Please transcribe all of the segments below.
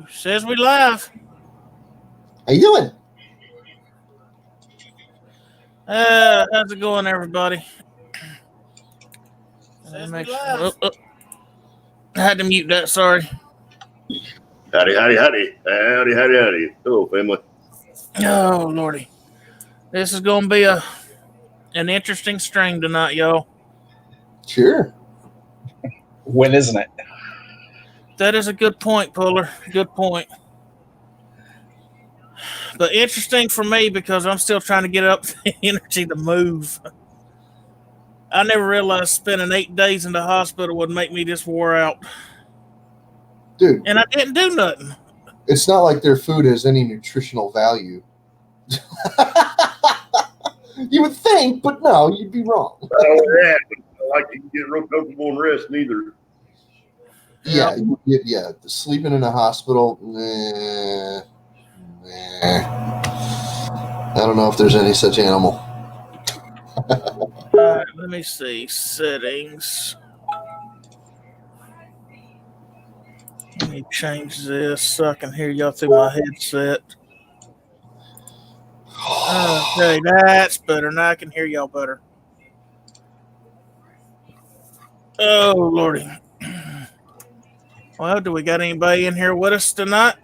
Says we live. How you doing? How's it going, everybody? Make sure. I had to mute that. Sorry. Howdy. Hello, family. Oh lordy, this is gonna be an interesting stream tonight, y'all. Sure. When isn't it? That is a good point, Puller. Good point. But interesting for me because I'm still trying to get up the energy to move. I never realized spending 8 days in the hospital would make me this wore out. Dude. And I didn't do nothing. It's not like their food has any nutritional value. You would think, but no, you'd be wrong. Oh, yeah. I like to get real comfortable and rest neither. Yeah. Sleeping in a hospital, I don't know if there's any such animal. All right, let me see. Settings. Let me change this so I can hear y'all through my headset. Okay, that's better. Now I can hear y'all better. Oh, Lordy. Well, do we got anybody in here with us tonight?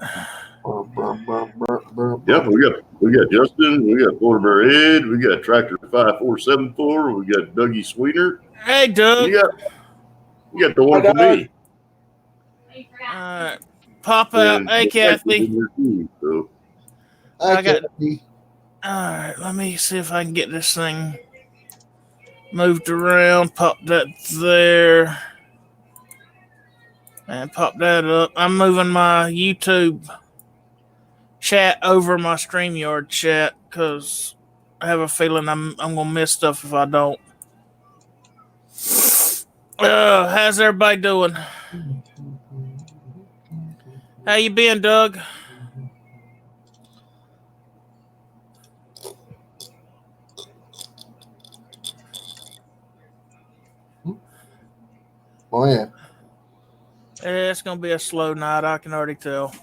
Yep, we got Justin, we got Polar Bear Ed, we got Tractor 5474, we got Dougie Sweeter. Hey, Doug. You got the one for me. All right, pop out. And hey, Kathy. So. I got. All right, let me see if I can get this thing moved around. Pop that there. And pop that up. I'm moving my YouTube chat over my StreamYard chat because I have a feeling I'm gonna miss stuff if I don't. How's everybody doing? How you been, Doug? Oh yeah. It's gonna be a slow night. I can already tell.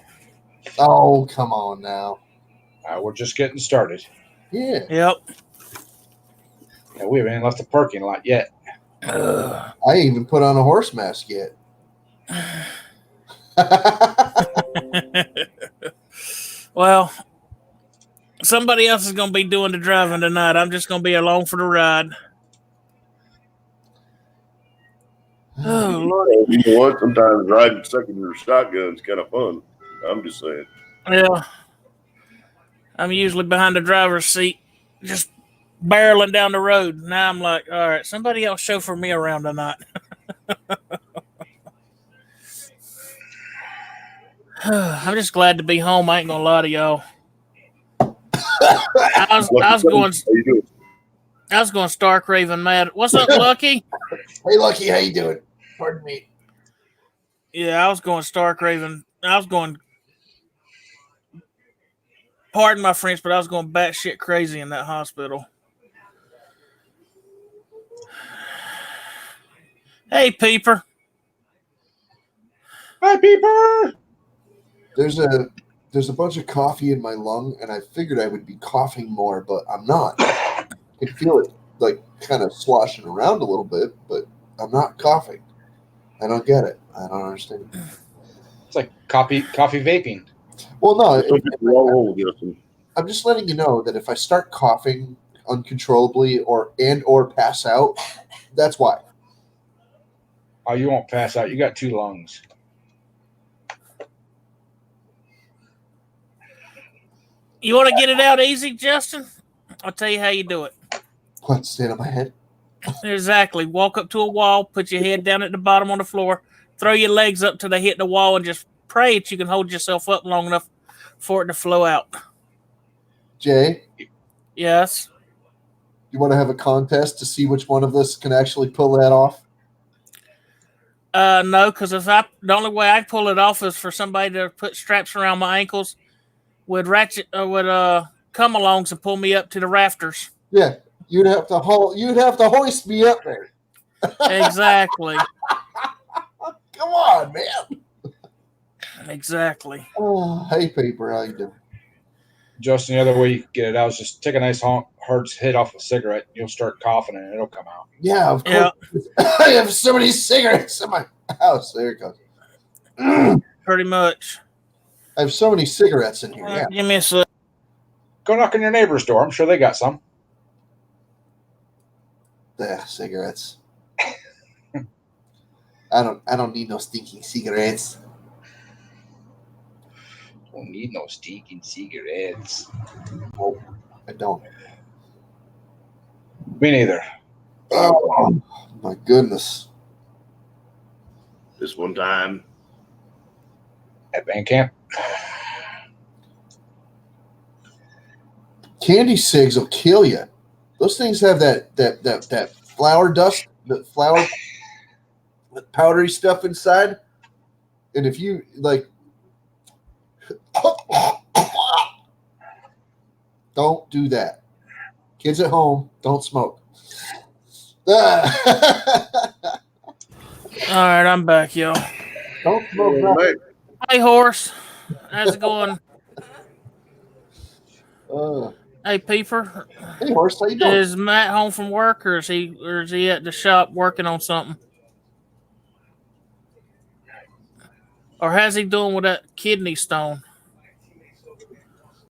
Oh, come on now. We're just getting started. Yeah. Yep. Yeah, we haven't even left the parking lot yet. I ain't even put on a horse mask yet. Well, somebody else is going to be doing the driving tonight. I'm just going to be along for the ride. Oh, Lord. You know what? Sometimes riding secondary shotgun is kind of fun. I'm just saying. Yeah. I'm usually behind the driver's seat, just barreling down the road. Now I'm like, all right, somebody else chauffeur me around tonight. I'm just glad to be home. I ain't gonna lie to y'all. I was going stark raving mad. What's up, Lucky? Hey, Lucky, how you doing? Pardon me. Yeah, I was going stark raving. I was going. Pardon my French, but I was going batshit crazy in that hospital. Hey, Peeper. Hi, Peeper. There's a bunch of coffee in my lung, and I figured I would be coughing more, but I'm not. I can feel it like kind of sloshing around a little bit, but I'm not coughing. I don't get it. I don't understand. It's like coffee vaping. Well, no. Justin. I'm just letting you know that if I start coughing uncontrollably or pass out, that's why. Oh, you won't pass out. You got 2 lungs. You want to get it out easy, Justin? I'll tell you how you do it. What, stand on my head? Exactly. Walk up to a wall, put your head down at the bottom on the floor, throw your legs up till they hit the wall, and just pray that you can hold yourself up long enough for it to flow out. Jay? Yes? You want to have a contest to see which one of us can actually pull that off? No, because the only way I pull it off is for somebody to put straps around my ankles with come-alongs and pull me up to the rafters. Yeah, you'd have to hoist me up there. Exactly. Come on, man. Exactly. Oh, hey, paper, how you doing? Justin, the other way you can get it out is just take a nice hard hit off a cigarette. You'll start coughing and it'll come out. Yeah, of course. Yeah. I have so many cigarettes in my house. There it goes. I Pretty much. have so many cigarettes in here. Yeah. Give me a sec. Go knock on your neighbor's door. I'm sure they got some. Yeah, cigarettes. I don't need no stinking cigarettes. Don't need no stinking cigarettes. Nope, I don't. Me neither. Oh my goodness. This one time, At band camp. Candy cigs will kill you. Those things have that flour dust, the flour, the powdery stuff inside. And if you like, don't do that. Kids at home, don't smoke. All right, I'm back, y'all. Don't smoke nothing. Hey, horse. How's it going? Hey, Peeper. Hey, horse, how you doing? Is Matt home from work, or is he at the shop working on something? Or how's he doing with that kidney stone?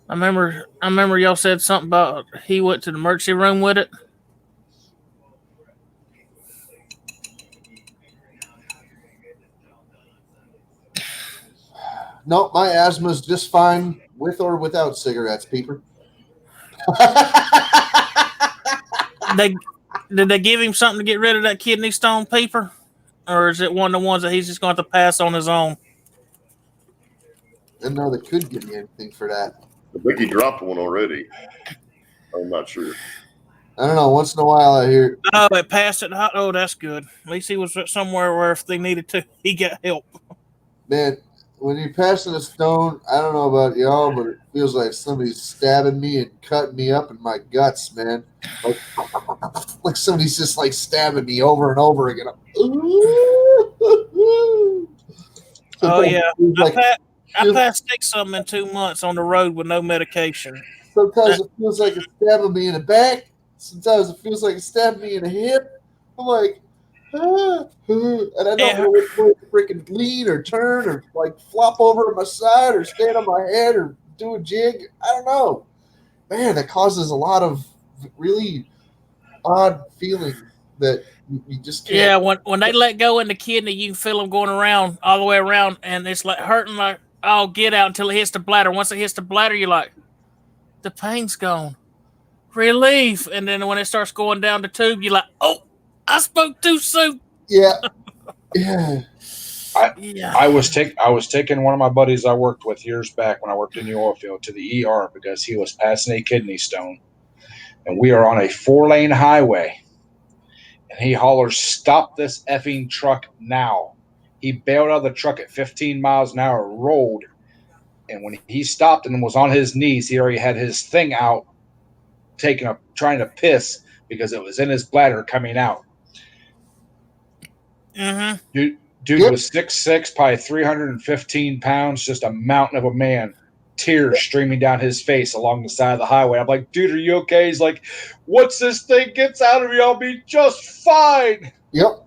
I remember y'all said something about he went to the emergency room with it. No, my asthma's just fine with or without cigarettes, Peeper. Did they give him something to get rid of that kidney stone, Peeper? Or is it one of the ones that he's just going to pass on his own? Didn't know they could give me anything for that. I think he dropped one already. I'm not sure. I don't know. Once in a while, I hear. Oh, it passed it. Oh, that's good. At least he was somewhere where if they needed to, he got help. Man, when you're passing a stone, I don't know about y'all, but it feels like somebody's stabbing me and cutting me up in my guts, man. Like somebody's just like stabbing me over and over again. Oh yeah, like, I passed 6 in 2 months on the road with no medication. Sometimes it feels like it's stabbing me in the back. Sometimes it feels like it's stabbing me in the hip. I'm like, and I don't know which way to freaking lean or turn or like flop over on my side or stand on my head or do a jig. I don't know. Man, that causes a lot of really odd feelings that you just can't. Yeah, when they let go in the kidney, you can feel them going around all the way around, and it's like hurting like oh get out until it hits the bladder. Once it hits the bladder, you're like, the pain's gone, relief, and then when it starts going down the tube, you're like, oh, I spoke too soon. Yeah, yeah. I was taking one of my buddies I worked with years back when I worked in the oil field to the ER because he was passing a kidney stone, and we are on a 4-lane highway. And he hollers, "Stop this effing truck now!" He bailed out of the truck at 15 miles an hour, rolled, and when he stopped and was on his knees, he already had his thing out, trying to piss because it was in his bladder coming out. Mm-hmm. Dude was 6'6", probably 315 pounds, just a mountain of a man. Tears streaming down his face along the side of the highway. I'm like, dude, are you okay? He's like, once this thing gets out of me, I'll be just fine. Yep.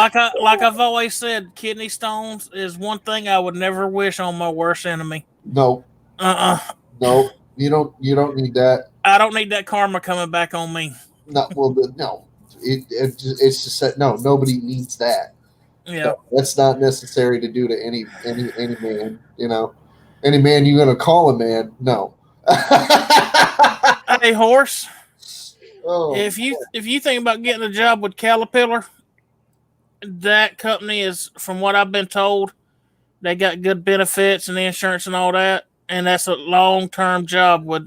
like I've always said, kidney stones is one thing I would never wish on my worst enemy. No. No, you don't need that. I don't need that karma coming back on me. No, well, no. It's just that no, nobody needs that. Yeah, that's not necessary to do to any man. You know, any man you're gonna call a man. No. Hey, horse. Oh, if you think about getting a job with Caterpillar, that company is, from what I've been told, they got good benefits and insurance and all that, and that's a long-term job with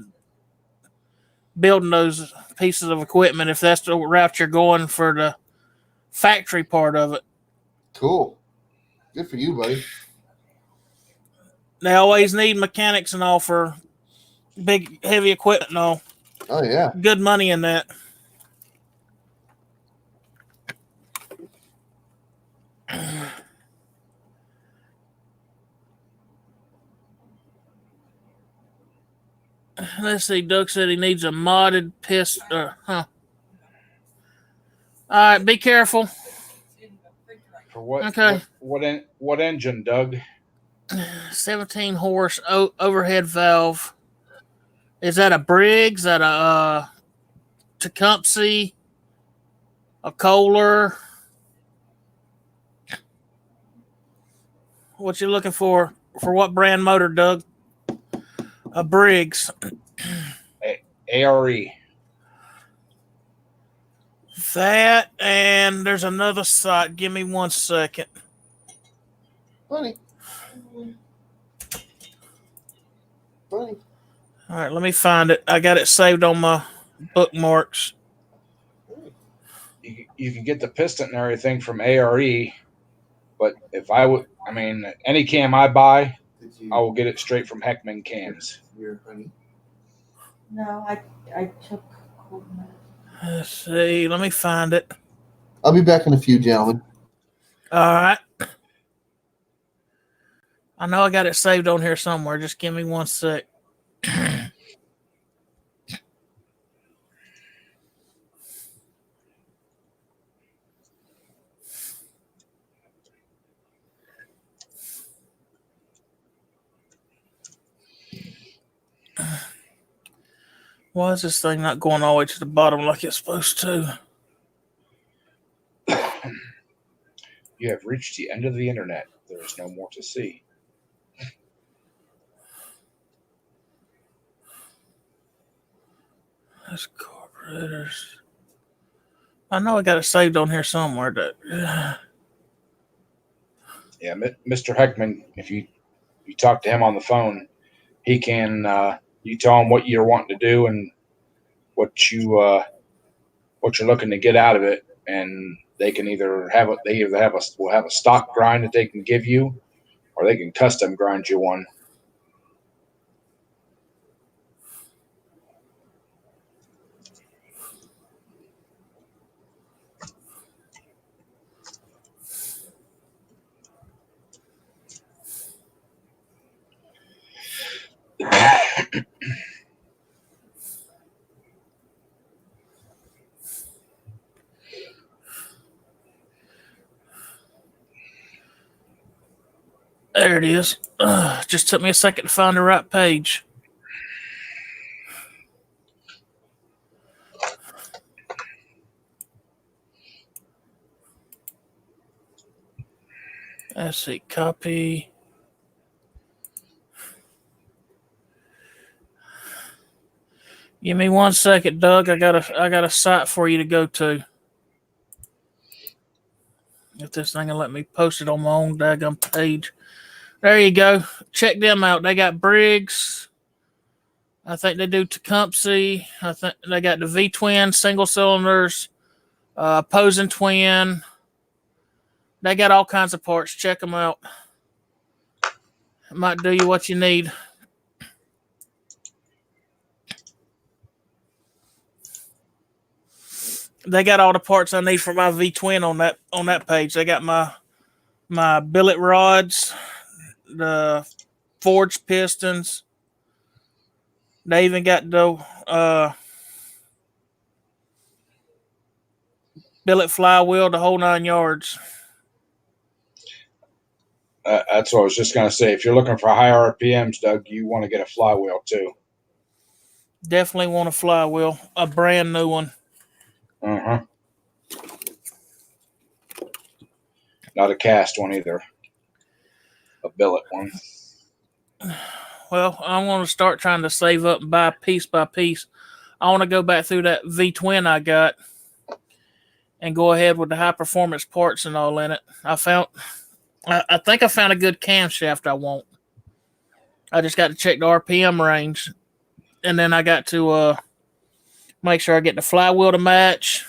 building those pieces of equipment. If that's the route you're going for the factory part of it, cool. Good for you, buddy. They always need mechanics and all for big, heavy equipment and all. Oh yeah, good money in that. Let's see. Doug said he needs a modded piston. All right, be careful. For what? Okay. What engine, Doug? 17 horse overhead valve. Is that a Briggs? Is that a Tecumseh? A Kohler? What you looking for? For what brand motor, Doug? A Briggs. ARE. That, and there's another site. Give me 1 second. Funny. All right, let me find it. I got it saved on my bookmarks. You can get the piston and everything from ARE, but if I would, I mean, any cam I buy, I will get it straight from Heckman Cams. Your honey? No, I took cold medicine. Let's see. Let me find it. I'll be back in a few, gentlemen. All right. I know I got it saved on here somewhere. Just give me 1 sec. Why is this thing not going all the way to the bottom like it's supposed to? You have reached the end of the internet. There is no more to see. That's carburetors. I know I got it saved on here somewhere. Yeah, Mr. Heckman, if you talk to him on the phone, he can. You tell him what you're wanting to do and what you're looking to get out of it, and they can either have a stock grind that they can give you, or they can custom grind you one. There it is. Just took me a second to find the right page. Let's see. Copy. Give me 1 second, Doug. I got a site for you to go to. If this thing will let me post it on my own daggum page. There you go. Check them out. They got Briggs. I think they do Tecumseh. I think they got the V-twin single cylinders, opposing twin. They got all kinds of parts. Check them out. It might do you what you need. They got all the parts I need for my V-twin on that page. They got my billet rods, the forged pistons. They even got the billet flywheel, the whole 9 yards. That's what I was just going to say. If you're looking for high RPMs, Doug, you want to get a flywheel too. Definitely want a flywheel, a brand new one. Uh-huh. Not a cast one either. A billet one. Well, I want to start trying to save up and buy piece by piece. I want to go back through that V-twin I got and go ahead with the high performance parts and all in it. I think I found a good camshaft I want. I just got to check the RPM range, and then I got to make sure I get the flywheel to match.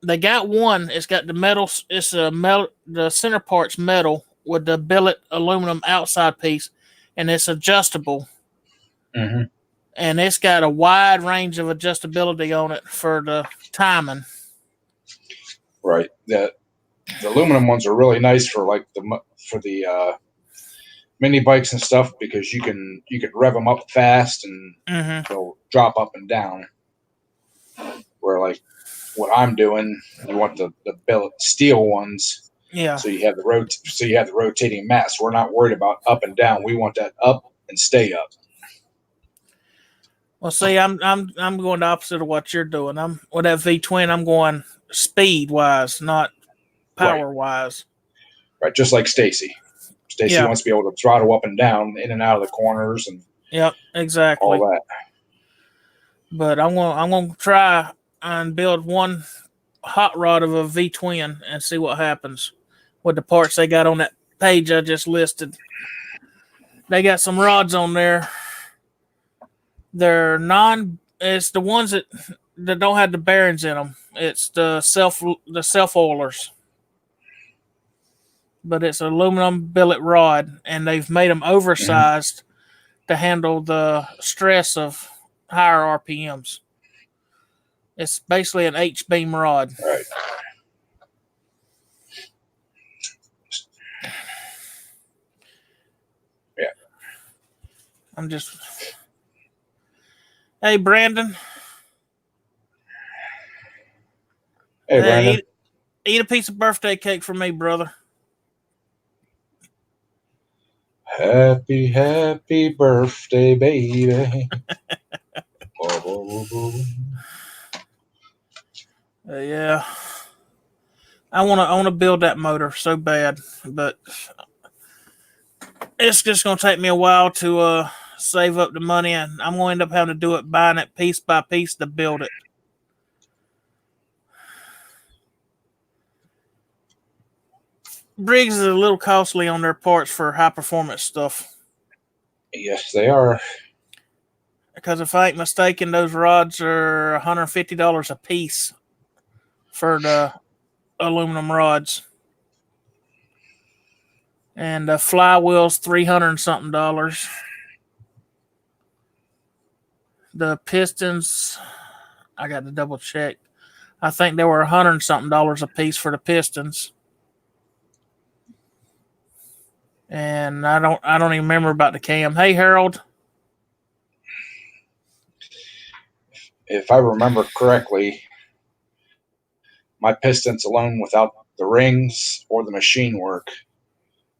They got one. It's got the metal. It's a metal. The center part's metal with the billet aluminum outside piece, and it's adjustable. Mm-hmm. And it's got a wide range of adjustability on it for the timing. Right. The aluminum ones are really nice for like the mini bikes and stuff because you can rev them up fast and they'll drop up and down. Where like what I'm doing, you want the billet steel ones. Yeah. So you have the rotating mat. So we're not worried about up and down. We want that up and stay up. Well, see, I'm going the opposite of what you're doing. I'm with that V-twin. I'm going speed wise, not power wise. Right, just like Stacy. Stacy wants to be able to throttle up and down, in and out of the corners, and exactly all that. But I'm gonna try and build one hot rod of a V-twin and see what happens with the parts they got on that page I just listed. They got some rods on there. They're it's the ones that don't have the bearings in them. It's the self oilers. But it's aluminum billet rod, and they've made them oversized to handle the stress of higher RPMs. It's basically an H-beam rod. Right. Yeah. I'm just... Hey, Brandon. Hey, Brandon. Eat a piece of birthday cake for me, brother. Happy, happy birthday, baby. Yeah. I wanna build that motor so bad, but it's just gonna take me a while to save up the money, and I'm gonna end up having to do it buying it piece by piece to build it. Briggs is a little costly on their parts for high performance stuff. Yes, they are. Because if I ain't mistaken, those rods are $150 a piece for the aluminum rods. And the flywheel's $300 and something. The pistons, I got to double check. I think they were $100 and something a piece for the pistons. And I don't even remember about the cam. Hey, Harold. If I remember correctly, my pistons alone without the rings or the machine work,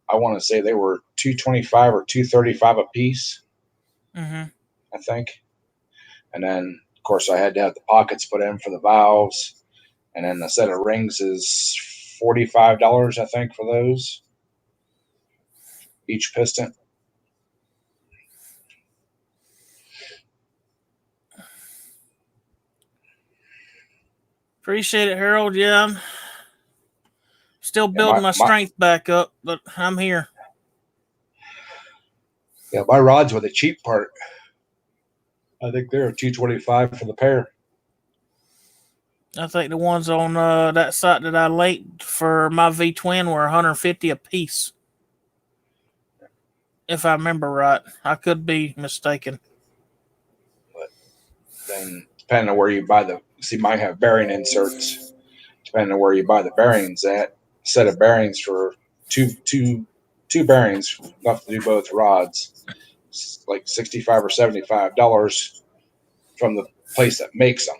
I want to say they were $225 or $235 a piece. I think. And then, of course, I had to have the pockets put in for the valves. And then the set of rings is $45, I think, for those. Each piston. Appreciate it, Harold. Yeah, I'm still building my strength back up, but I'm here. Yeah, my rods were the cheap part. I think they're $225 for the pair. I think the ones on that site that I linked for my V-twin were $150 a piece. If I remember right. I could be mistaken. But then, depending on where you buy you might have bearing inserts. Depending on where you buy the bearings at, a set of bearings for two bearings, enough to do both rods, it's like $65 or $75 from the place that makes them.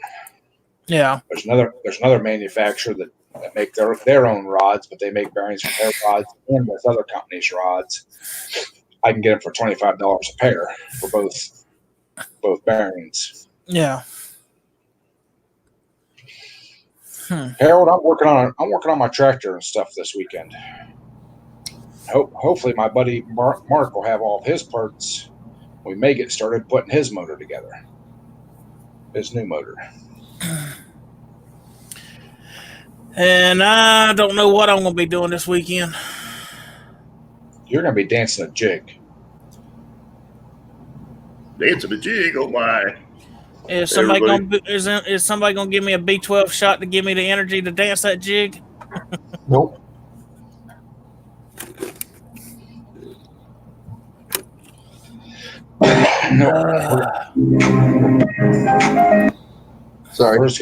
Yeah. There's another manufacturer that make their own rods, but they make bearings for their rods and with other companies' rods. I can get them for $25 a pair for both bearings. Yeah. Harold, I'm working on my tractor and stuff this weekend. Hopefully my buddy Mark will have all of his parts. We may get started putting his motor together. His new motor. And I don't know what I'm going to be doing this weekend. You're going to be dancing a jig. Dancing a jig, oh my. Is somebody going to give me a B12 shot to give me the energy to dance that jig? Nope. Sorry. We're just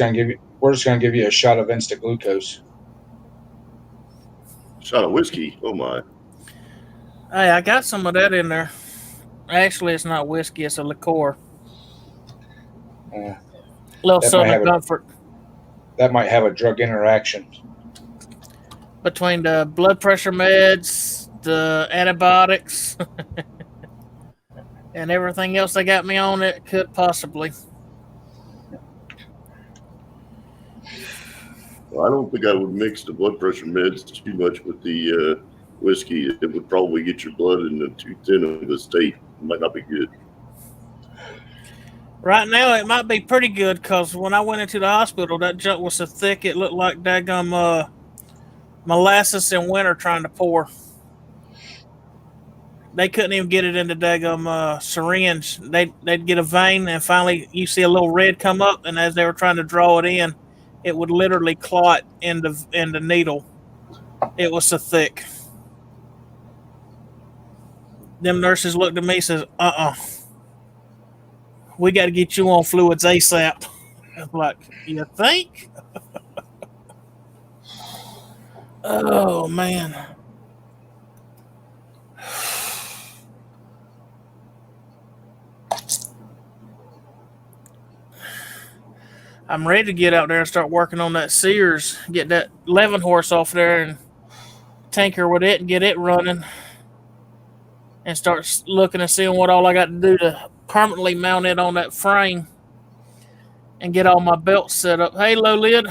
gonna give you a shot of instant glucose. Shot of whiskey. Oh my. Hey, I got some of that in there. Actually, it's not whiskey; it's a liqueur. Uh, Little That might Southern have a- Comfort that might have a drug interaction. between the blood pressure meds, the antibiotics, and everything else they got me on. It could possibly. Well, I don't think I would mix the blood pressure meds too much with the whiskey. It would probably get your blood into too thin of a state. It might not be good. Right now, it might be pretty good because when I went into the hospital, that junk was so thick it looked like daggum molasses in winter trying to pour. They couldn't even get it in the daggum syringe. They'd get a vein, and finally you see a little red come up, and as they were trying to draw it in, it would literally clot in the needle. It was so thick. Them nurses looked at me and says, we got to get you on fluids ASAP. I'm like, you think? Oh, man. I'm ready to get out there and start working on that Sears, get that 11 horse off there and tinker with it and get it running and start looking and seeing what all I got to do to permanently mount it on that frame and get all my belts set up. Hey, low lid.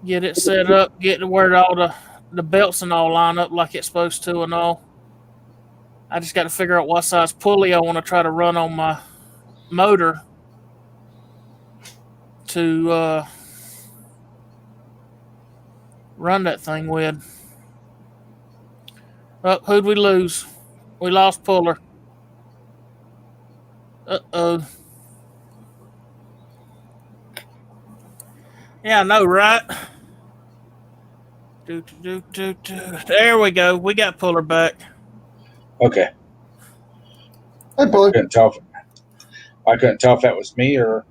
Get it set up, get to where all the belts and all line up like it's supposed to and all. I just got to figure out what size pulley I want to try to run on my motor to run that thing with. Oh, who'd we lose? We lost Puller. Uh-oh. Yeah, I know, right? There we go. We got Puller back. Okay. Hey, I Puller. couldn't tell if that was me or.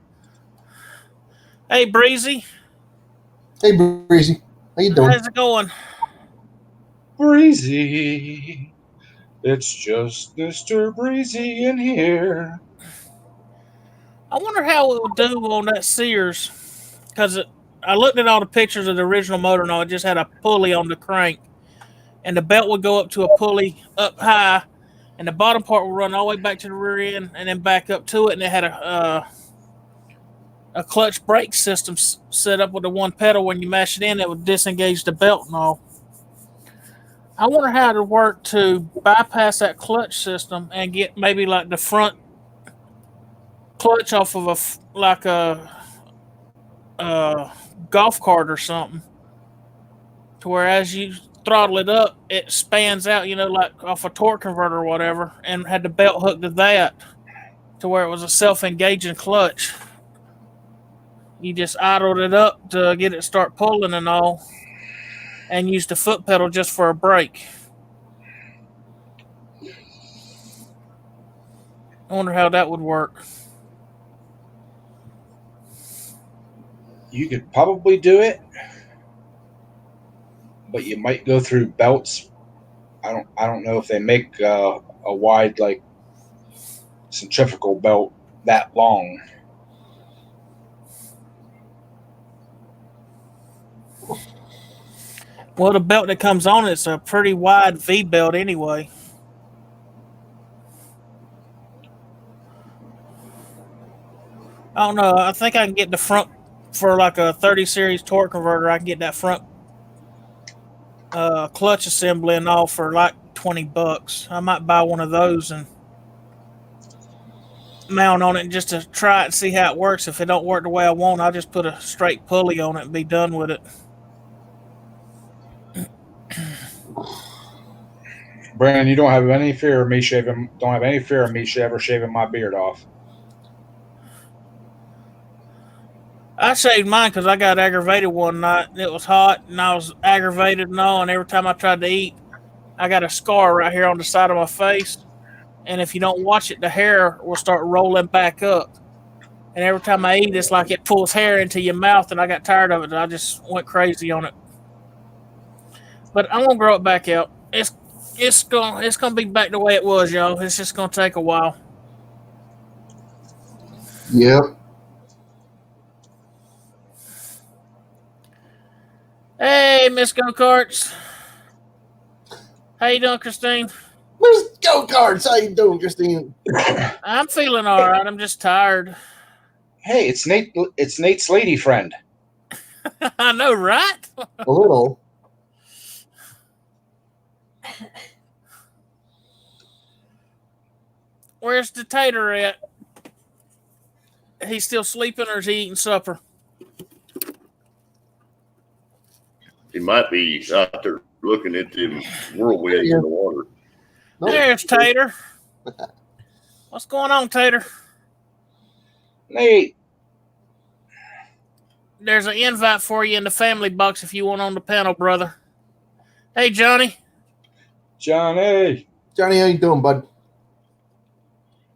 Hey, Breezy. Hey, Breezy. How you doing? How's it going? Breezy. It's just Mr. Breezy in here. I wonder how it would do on that Sears. Because I looked at all the pictures of the original motor and all. It just had a pulley on the crank. And the belt would go up to a pulley up high. And the bottom part would run all the way back to the rear end and then back up to it. And it had a clutch brake system set up with the one pedal. When you mash it in, it would disengage the belt and all. I wonder how it would work to bypass that clutch system and get maybe like the front clutch off of a golf cart or something, to where as you throttle it up, it spans out, like off a torque converter or whatever, and had the belt hooked to that, to where it was a self-engaging clutch. You just idled it up to get it start pulling and all, and use the foot pedal just for a brake. I wonder how that would work. You could probably do it, but you might go through belts. I don't know if they make a wide like centrifugal belt that long. Well, the belt that comes on it's a pretty wide V belt anyway. I don't know. I think I can get the front for like a 30 series torque converter. I can get that front clutch assembly and all for like $20. I might buy one of those and mount on it just to try it and see how it works. If it don't work the way I want, I'll just put a straight pulley on it and be done with it. Brandon, you don't have any fear of me shaving. Don't have any fear of me ever shaving my beard off. I shaved mine because I got aggravated one night. It was hot and I was aggravated and all. And every time I tried to eat, I got a scar right here on the side of my face. And if you don't watch it, the hair will start rolling back up. And every time I eat, it's like it pulls hair into your mouth. And I got tired of it. And I just went crazy on it. But I'm going to grow it back out. It's gonna be back the way it was, y'all. It's just gonna take a while. Yep. Hey, Miss Go Karts. How you doing, Christine? Where's go-karts? How you doing, Christine? I'm feeling all right. I'm just tired. Hey, it's Nate. It's Nate's lady friend. I know, right? A little. Where's the tater at? He's still sleeping, or is he eating supper? He might be out there looking at them whirlwinds in the water. Nope. There's Tater. What's going on, Tater? Nate. There's an invite for you in the family box if you want on the panel, brother. Hey, Johnny. Johnny. Johnny, how you doing, bud?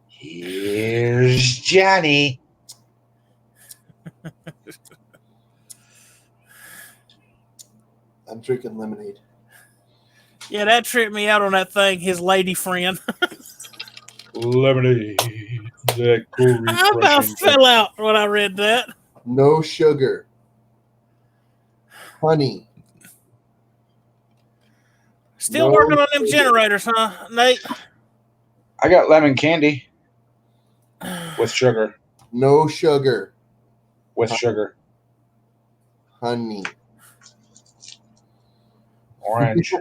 Here's Johnny. I'm drinking lemonade. Yeah, that tripped me out on that thing, his lady friend. Lemonade. That cool. I about fell out when I read that. No sugar. Honey. Still No working on them sugar. generators, huh, Nate? I got lemon candy with sugar. No sugar. With sugar. Honey. Orange.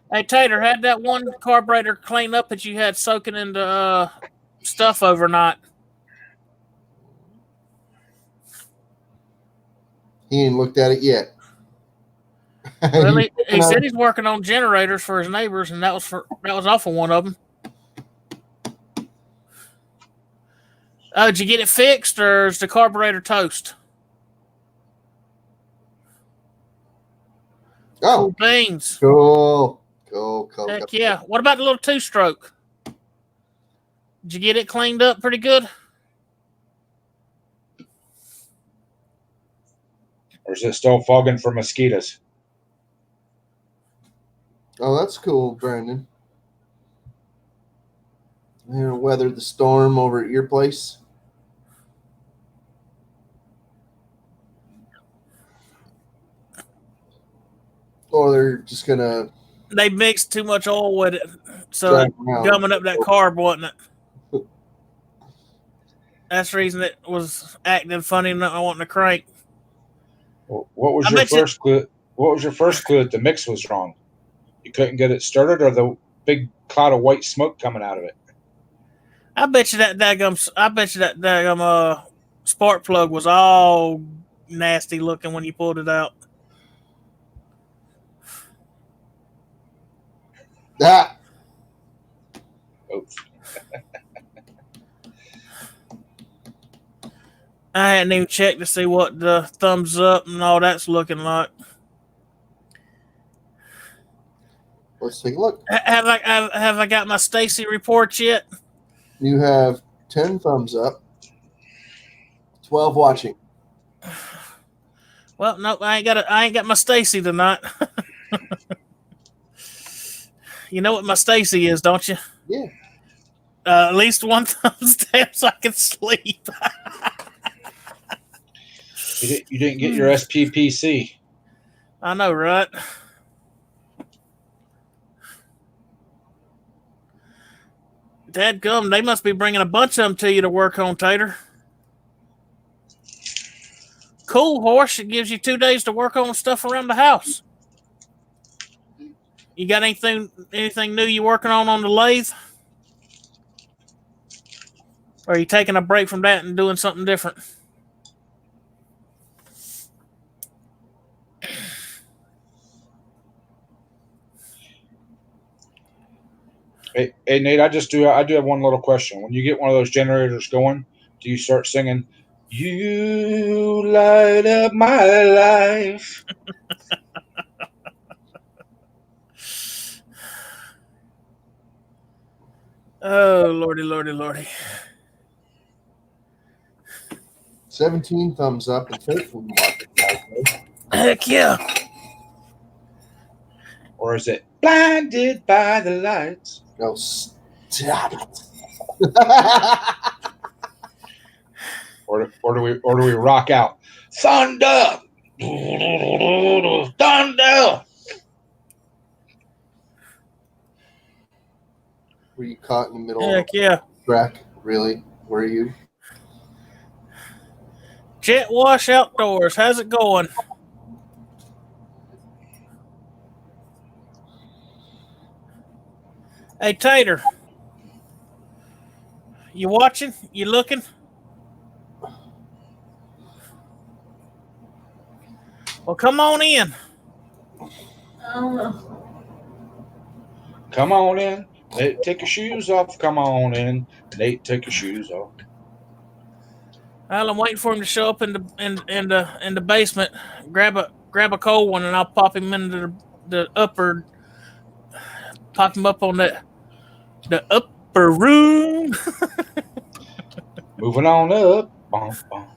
Hey, Tater, had that one carburetor clean up that you had soaking into stuff overnight? He ain't looked at it yet. Well, he said he's working on generators for his neighbors, and that was off of one of them. Oh, did you get it fixed, or is the carburetor toast? Oh, Cool beans. cool. Heck yeah. What about the little two-stroke? Did you get it cleaned up pretty good? Or is it still fogging for mosquitoes? Oh, that's cool, Brandon. You know, weather the storm over at your place. Or they're just gonna. They mixed too much oil with it, so it gumming up that carb, wasn't it? That's the reason it was acting funny and not wanting to crank. What was your first clue? What was your first clue that the mix was wrong? You couldn't get it started, or the big cloud of white smoke coming out of it? I bet you that daggum spark plug was all nasty looking when you pulled it out. Ah. Oops. I hadn't even checked to see what the thumbs up and all that's looking like. Let's take a look. Have I got my Stacy report yet? You have 10 thumbs up, 12 watching. Well, no, I ain't got my Stacy tonight. You know what my Stacy is, don't you? Yeah. At least one thumbs down so I can sleep. You didn't get your SPPC. I know, right? Dadgum, they must be bringing a bunch of them to you to work on, Tater. Cool, horse. It gives you 2 days to work on stuff around the house. You got anything new you working on the lathe? Or are you taking a break from that and doing something different? Hey, Nate, I do have one little question. When you get one of those generators going, do you start singing, "You light up my life"? Oh, lordy, lordy, lordy. 17 thumbs up and 13 watching. Heck yeah. Or is it blinded by the lights? No, stop it. Or do we rock out? Thunder! Thunder! Were you caught in the middle Heck yeah. of the track? Really? Were you? Jet Wash Outdoors. How's it going? Hey, Tater. You watching? You looking? Well, come on in. I don't know. Come on in. Nate, take your shoes off. Come on in. Nate, take your shoes off. Well, I'm waiting for him to show up in the basement. Grab a cold one, and I'll pop him into the upper. Pop him up on the upper room. Moving on up. Bum, bum.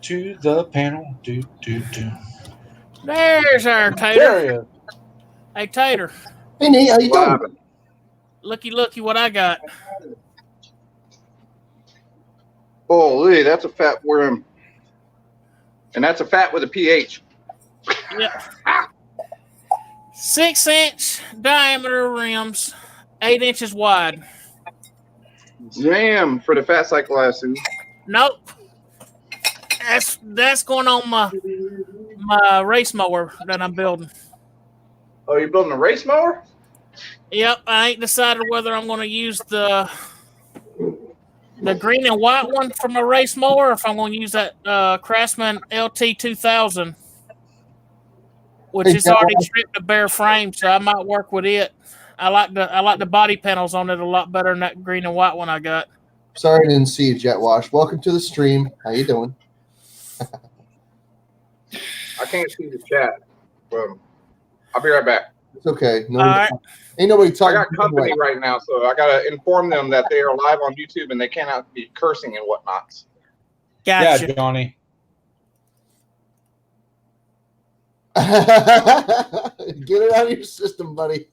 To the panel. Do, do, do. There's our Tater. There he is. Hey, Tater. Hey, Nate, how you doing? Looky, what I got. Holy, that's a fat worm. And that's a fat with a pH. Yeah. 6-inch diameter rims, 8 inches wide. Damn, for the fat cycle, I assume. Nope. That's going on my race mower that I'm building. Oh, you're building a race mower? Yep, I ain't decided whether I'm going to use the green and white one for my race mower, or if I'm going to use that Craftsman LT 2000, which is already stripped to bare frame, so I might work with it. I like the body panels on it a lot better than that green and white one I got. Sorry I didn't see you, Jet Wash. Welcome to the stream. How you doing? I can't see the chat. I'll be right back. It's okay. All right. Ain't nobody I talking. got company right now, so I got to inform them that they are live on YouTube and they cannot be cursing and whatnot. Gotcha. Yeah, Johnny. Get it out of your system, buddy.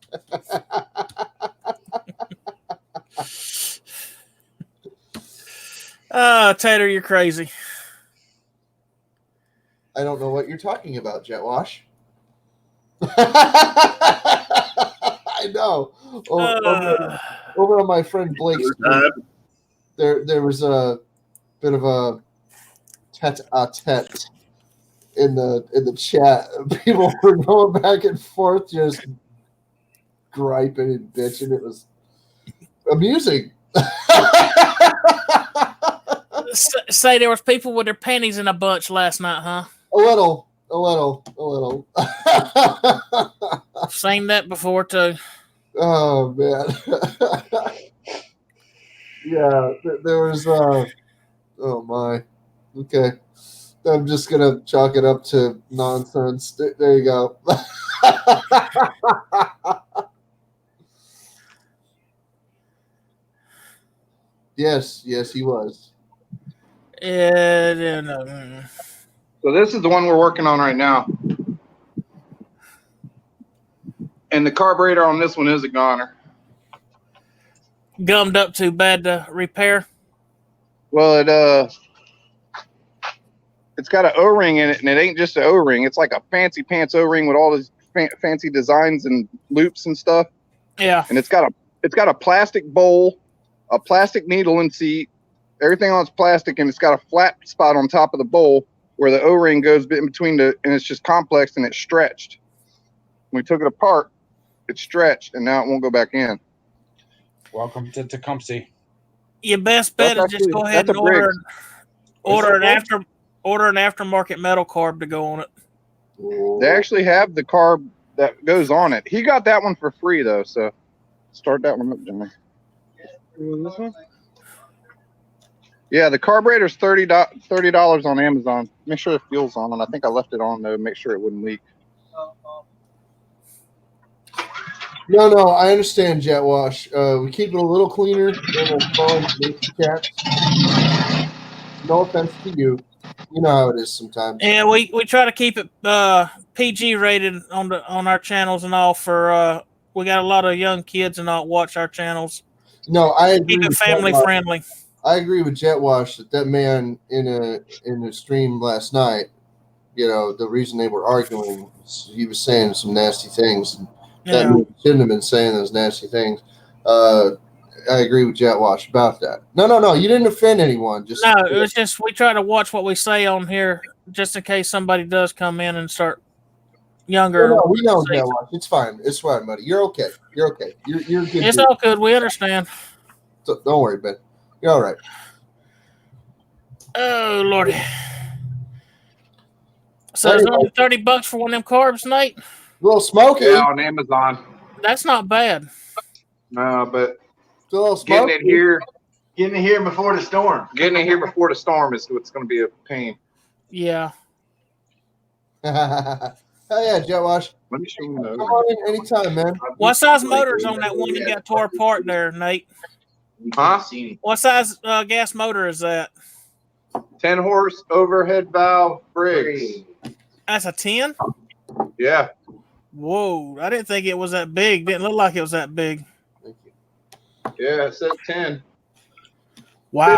Tater, you're crazy. I don't know what you're talking about, Jet Wash. I know. Over on my friend Blake's there was a bit of a tete-a-tete in the chat. People were going back and forth, just griping and bitching. It was amusing. Say there was people with their panties in a bunch last night, huh? A little. Seen that before too. Oh man. Yeah, there was. Oh my. Okay, I'm just gonna chalk it up to nonsense. There you go. Yes, he was. Yeah. So this is the one we're working on right now. And the carburetor on this one is a goner. Gummed up too bad to repair. Well, it's got an O-ring in it, and it ain't just an O-ring. It's like a fancy pants O-ring with all these fancy designs and loops and stuff. Yeah. And it's got a plastic bowl, a plastic needle and seat. Everything on it's plastic, and it's got a flat spot on top of the bowl where the O-ring goes in between and it's just complex and it's stretched. When we took it apart, it stretched, and now it won't go back in. Welcome to Tecumseh. Your best bet is just go ahead and order an aftermarket metal carb to go on it. They actually have the carb that goes on it. He got that one for free though, so start that one up, Jimmy. This one? Yeah, the carburetor's $30 on Amazon. Make sure the fuel's on, and I think I left it on though. Make sure it wouldn't leak. No, I understand, Jet Wash. We keep it a little cleaner. No offense to you. You know how it is sometimes. Yeah, we try to keep it PG rated on our channels and all. For we got a lot of young kids and all watch our channels. No, I agree. Keep it with family Jetwash. friendly. I agree with Jetwash that man in a stream last night. You know, the reason they were arguing, he was saying some nasty things. That man shouldn't have been saying those nasty things. I agree with Jetwash about that. No. You didn't offend anyone. Just No, it was just we try to watch what we say on here, just in case somebody does come in and start younger. No, we know Jetwash. It's fine, buddy. You're okay. You're okay. You're good. It's all good. We understand. So, don't worry, Ben. You're all right. Oh Lordy. So it's only $30 for one of them carbs, Nate. A little smoky. Yeah, on Amazon. That's not bad. No, but It's a little smoky. Getting it here before the storm. Getting it here before the storm is what's going to be a pain. Yeah. Hell yeah, Jetwash. Let me show you Come on in anytime, man. What size motor's on that one that got tore apart there, Nate? Huh? What size gas motor is that? 10 horse overhead valve Briggs. That's a 10? Yeah. Whoa, I didn't think it was that big. Didn't look like it was that big. Thank you. Yeah, it said 10. Wow.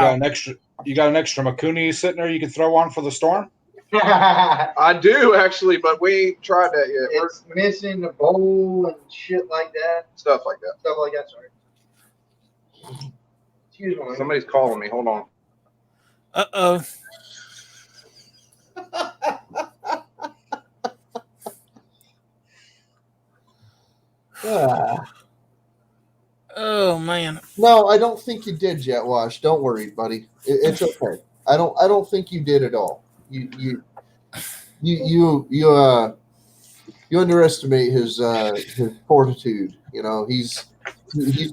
You got an extra Makuni sitting there you can throw on for the storm? I do actually, but we ain't tried that yet. It's missing the bowl and shit like that. Stuff like that. Sorry. Excuse me. Somebody's calling me. Hold on. Uh-oh. Oh man. No, I don't think you did, Jetwash. Don't worry, buddy. It's okay. I don't think you did at all. You underestimate his fortitude. You know, he's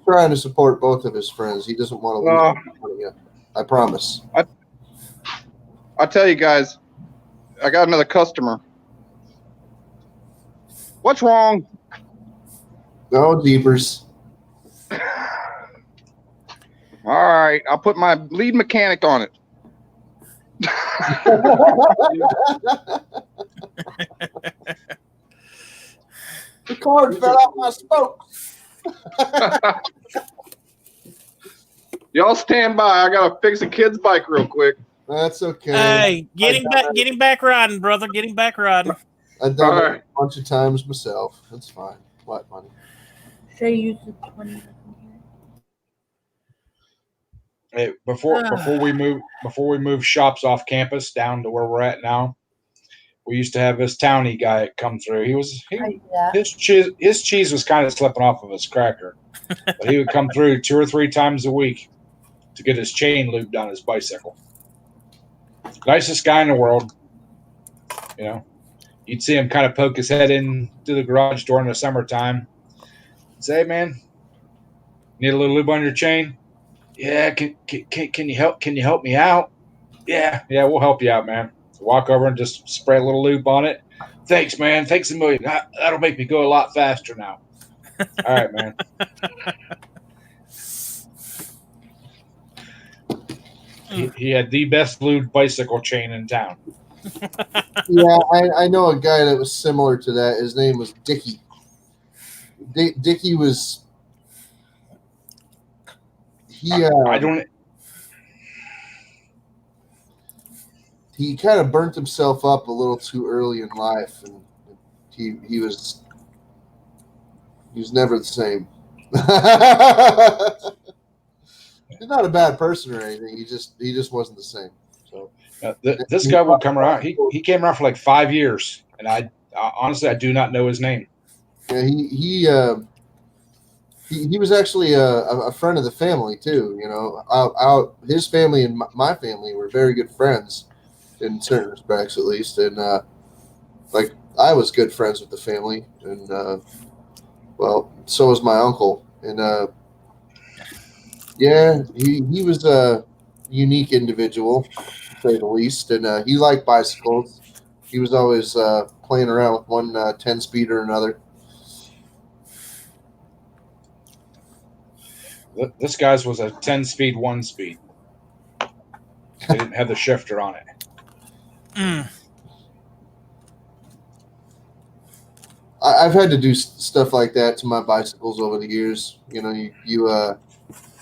trying to support both of his friends. He doesn't want to lose you. I promise. I tell you guys, I got another customer. What's wrong? No, Jeepers. All right, I'll put my lead mechanic on it. The cord fell off my spokes. Y'all stand by. I gotta fix a kid's bike real quick. That's okay. Hey, get him back riding, brother. Get him back riding. I've done it a bunch of times myself. That's fine. What money? Should I use the 20? Hey, before we move shops off campus down to where we're at now, we used to have this townie guy come through. His cheese was kind of slipping off of his cracker, but he would come through 2 or 3 times a week to get his chain lubed on his bicycle. Nicest guy in the world. You know, you'd see him kind of poke his head in through the garage door in the summertime. Say, hey, man, need a little lube on your chain? Yeah, can you help me out? Yeah, we'll help you out, man. So walk over and just spray a little lube on it. Thanks, man. Thanks a million. That'll make me go a lot faster now. All right, man. He had the best lubed bicycle chain in town. Yeah, I know a guy that was similar to that. His name was Dickie. Dickie was. He kind of burnt himself up a little too early in life, and he was never the same. He's not a bad person or anything. He just wasn't the same. So this guy will come around. He came around for like 5 years, and I honestly I do not know his name. Yeah, he was actually a friend of the family too. You know, his family and my family were very good friends in certain respects, at least. And like I was good friends with the family, and well, so was my uncle. And yeah, he was a unique individual, to say the least. And he liked bicycles. He was always playing around with one 10-speed or another. This guy's was a 10-speed, 1-speed. They didn't have the shifter on it. Mm. I've had to do stuff like that to my bicycles over the years. You know, you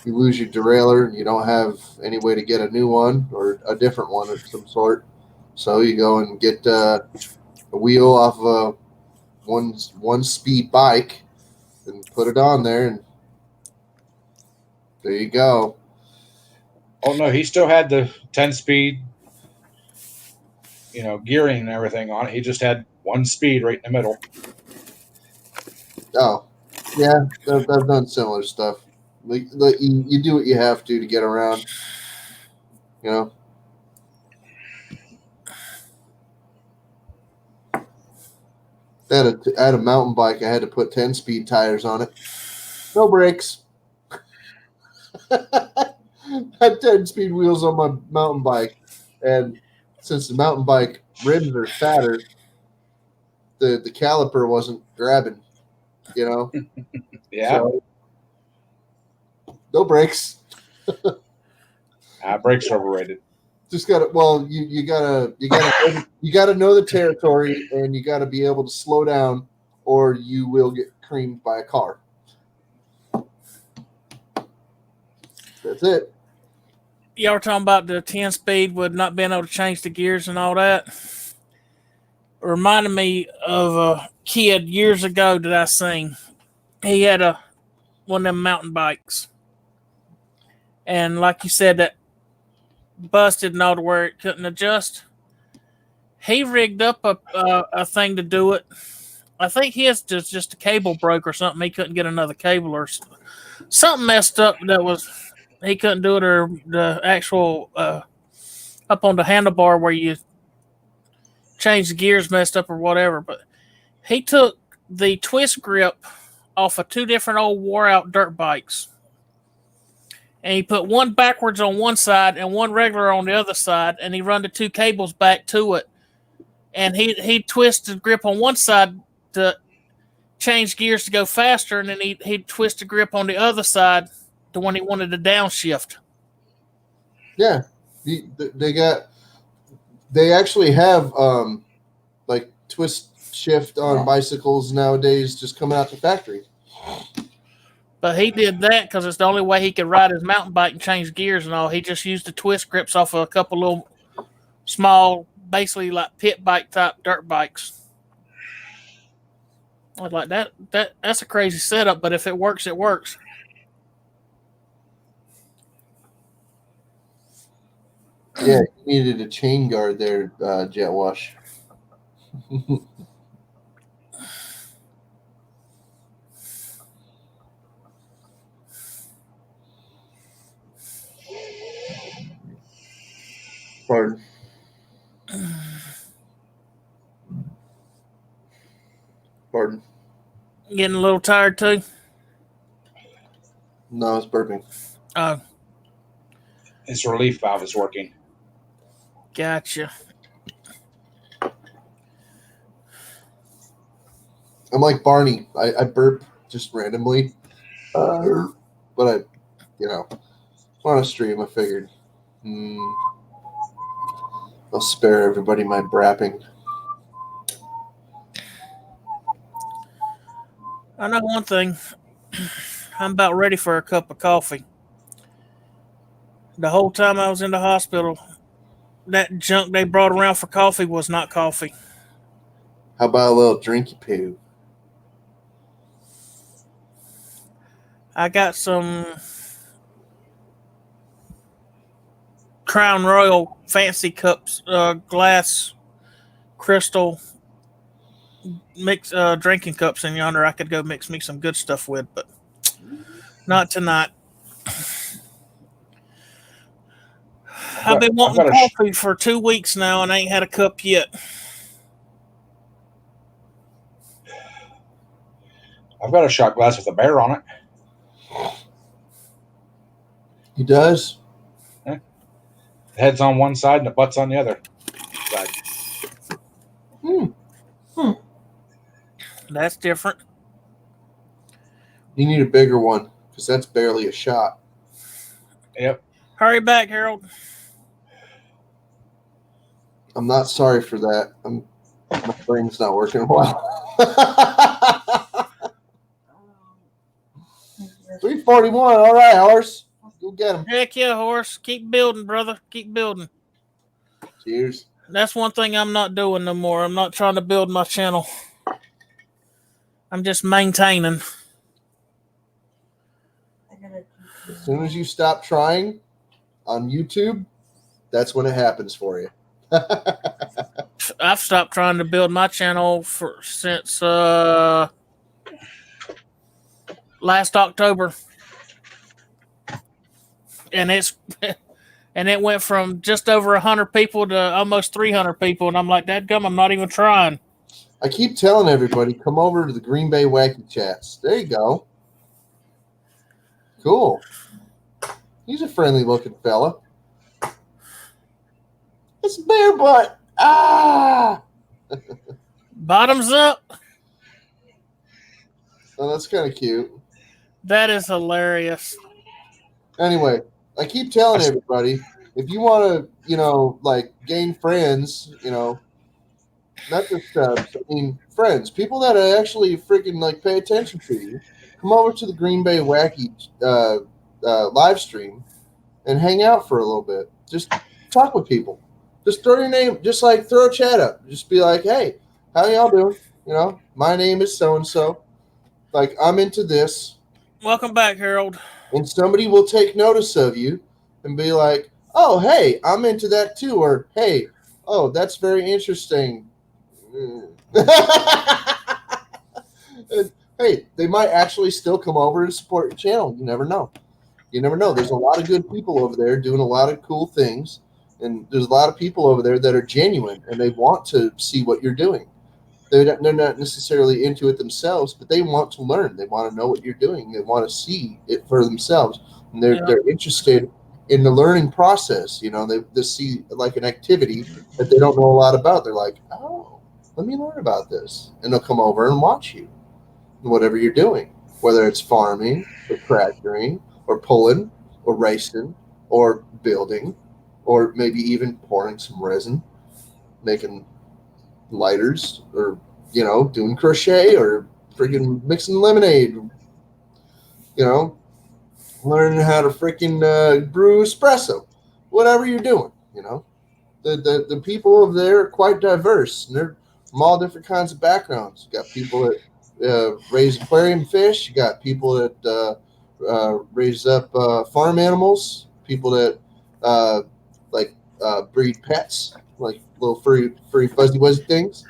lose your derailleur and you don't have any way to get a new one or a different one of some sort. So you go and get a wheel off of a one speed bike and put it on there, and there you go. Oh no, he still had the 10-speed, gearing and everything on it. He just had one speed right in the middle. Oh, yeah, I've done similar stuff. Like you do what you have to get around. You know. I had a mountain bike. I had to put 10-speed tires on it. No brakes. I had 10-speed wheels on my mountain bike, and since the mountain bike rims are fatter, the caliper wasn't grabbing. You know. Yeah. So no brakes. Brakes are overrated. Just gotta. Well, you gotta know the territory, and you gotta be able to slow down, or you will get creamed by a car. That's it. Y'all were talking about the 10-speed with not being able to change the gears and all that. It reminded me of a kid years ago that I seen. He had one of them mountain bikes, and like you said, that busted and all to where it couldn't adjust. He rigged up a thing to do it. I think his just a cable broke or something. He couldn't get another cable or something messed up that was he couldn't do it, or the actual up on the handlebar where you change the gears messed up or whatever. But he took the twist grip off of two different old wore out dirt bikes, and he put one backwards on one side and one regular on the other side, and he run the two cables back to it, and he twisted the grip on one side to change gears to go faster, and then he'd twist the grip on the other side to when he wanted to downshift. Yeah, they actually have like twist shift on bicycles nowadays, just coming out the factory. But he did that because it's the only way he could ride his mountain bike and change gears and all. He just used the twist grips off of a couple little small, basically like pit bike type dirt bikes. I was like, that's a crazy setup, but if it works, it works. Yeah, you needed a chain guard there, Jet Wash. Pardon. Pardon. Getting a little tired too? No, it's burping. Oh, His relief valve is working. gotcha. I'm like Barney. I burp just randomly. But on a stream, I figured I'll spare everybody my brapping. I know one thing. I'm about ready for a cup of coffee. The whole time I was in the hospital, that junk they brought around for coffee was not coffee. How about a little drinky poo? I got some Crown Royal fancy cups, glass, crystal mix drinking cups in yonder. I could go mix me some good stuff with, but not tonight. I've been wanting coffee for 2 weeks now and I ain't had a cup yet. I've got a shot glass with a bear on it. He does? Yeah. The head's on one side and the butt's on the other side. That's different. You need a bigger one because that's barely a shot. Yep. Hurry back, Harold. I'm not sorry for that. My brain's not working well. 341. All right, horse. Go get him. Heck yeah, horse. Keep building, brother. Keep building. Cheers. That's one thing I'm not doing no more. I'm not trying to build my channel. I'm just maintaining. As soon as you stop trying on YouTube, that's when it happens for you. I've stopped trying to build my channel since last October, and it went from just over 100 people to almost 300 people, and I'm like, dadgum, I'm not even trying. I keep telling everybody, come over to the Green Bay Wacky Chats. There you go. Cool. He's a friendly looking fella. It's a bear butt. Ah! Bottoms up. Oh, that's kind of cute. That is hilarious. Anyway, I keep telling everybody, if you want to, like gain friends, not just subs, I mean friends, people that are actually freaking like pay attention to you, come over to the Green Bay Wacky live stream and hang out for a little bit. Just talk with people. Just throw your name, just like throw a chat up. Just be like, hey, how y'all doing? My name is so-and-so. Like, I'm into this. Welcome back, Harold. And somebody will take notice of you and be like, oh, hey, I'm into that too. Or, hey, oh, that's very interesting. And, hey, they might actually still come over and support your channel. You never know. You never know. There's a lot of good people over there doing a lot of cool things. And there's a lot of people over there that are genuine and they want to see what you're doing. They're not necessarily into it themselves, but they want to learn. They want to know what you're doing. They want to see it for themselves. And they're interested in the learning process. They see like an activity that they don't know a lot about. They're like, oh, let me learn about this. And they'll come over and watch you, whatever you're doing, whether it's farming or tractoring or pulling or racing or building or maybe even pouring some resin, making lighters, or doing crochet, or freaking mixing lemonade, learning how to freaking brew espresso, whatever you're doing. The people over there are quite diverse, and they're from all different kinds of backgrounds. You got people that raise aquarium fish, you got people that raise up farm animals, people that breed pets, like little furry fuzzy wuzzy things.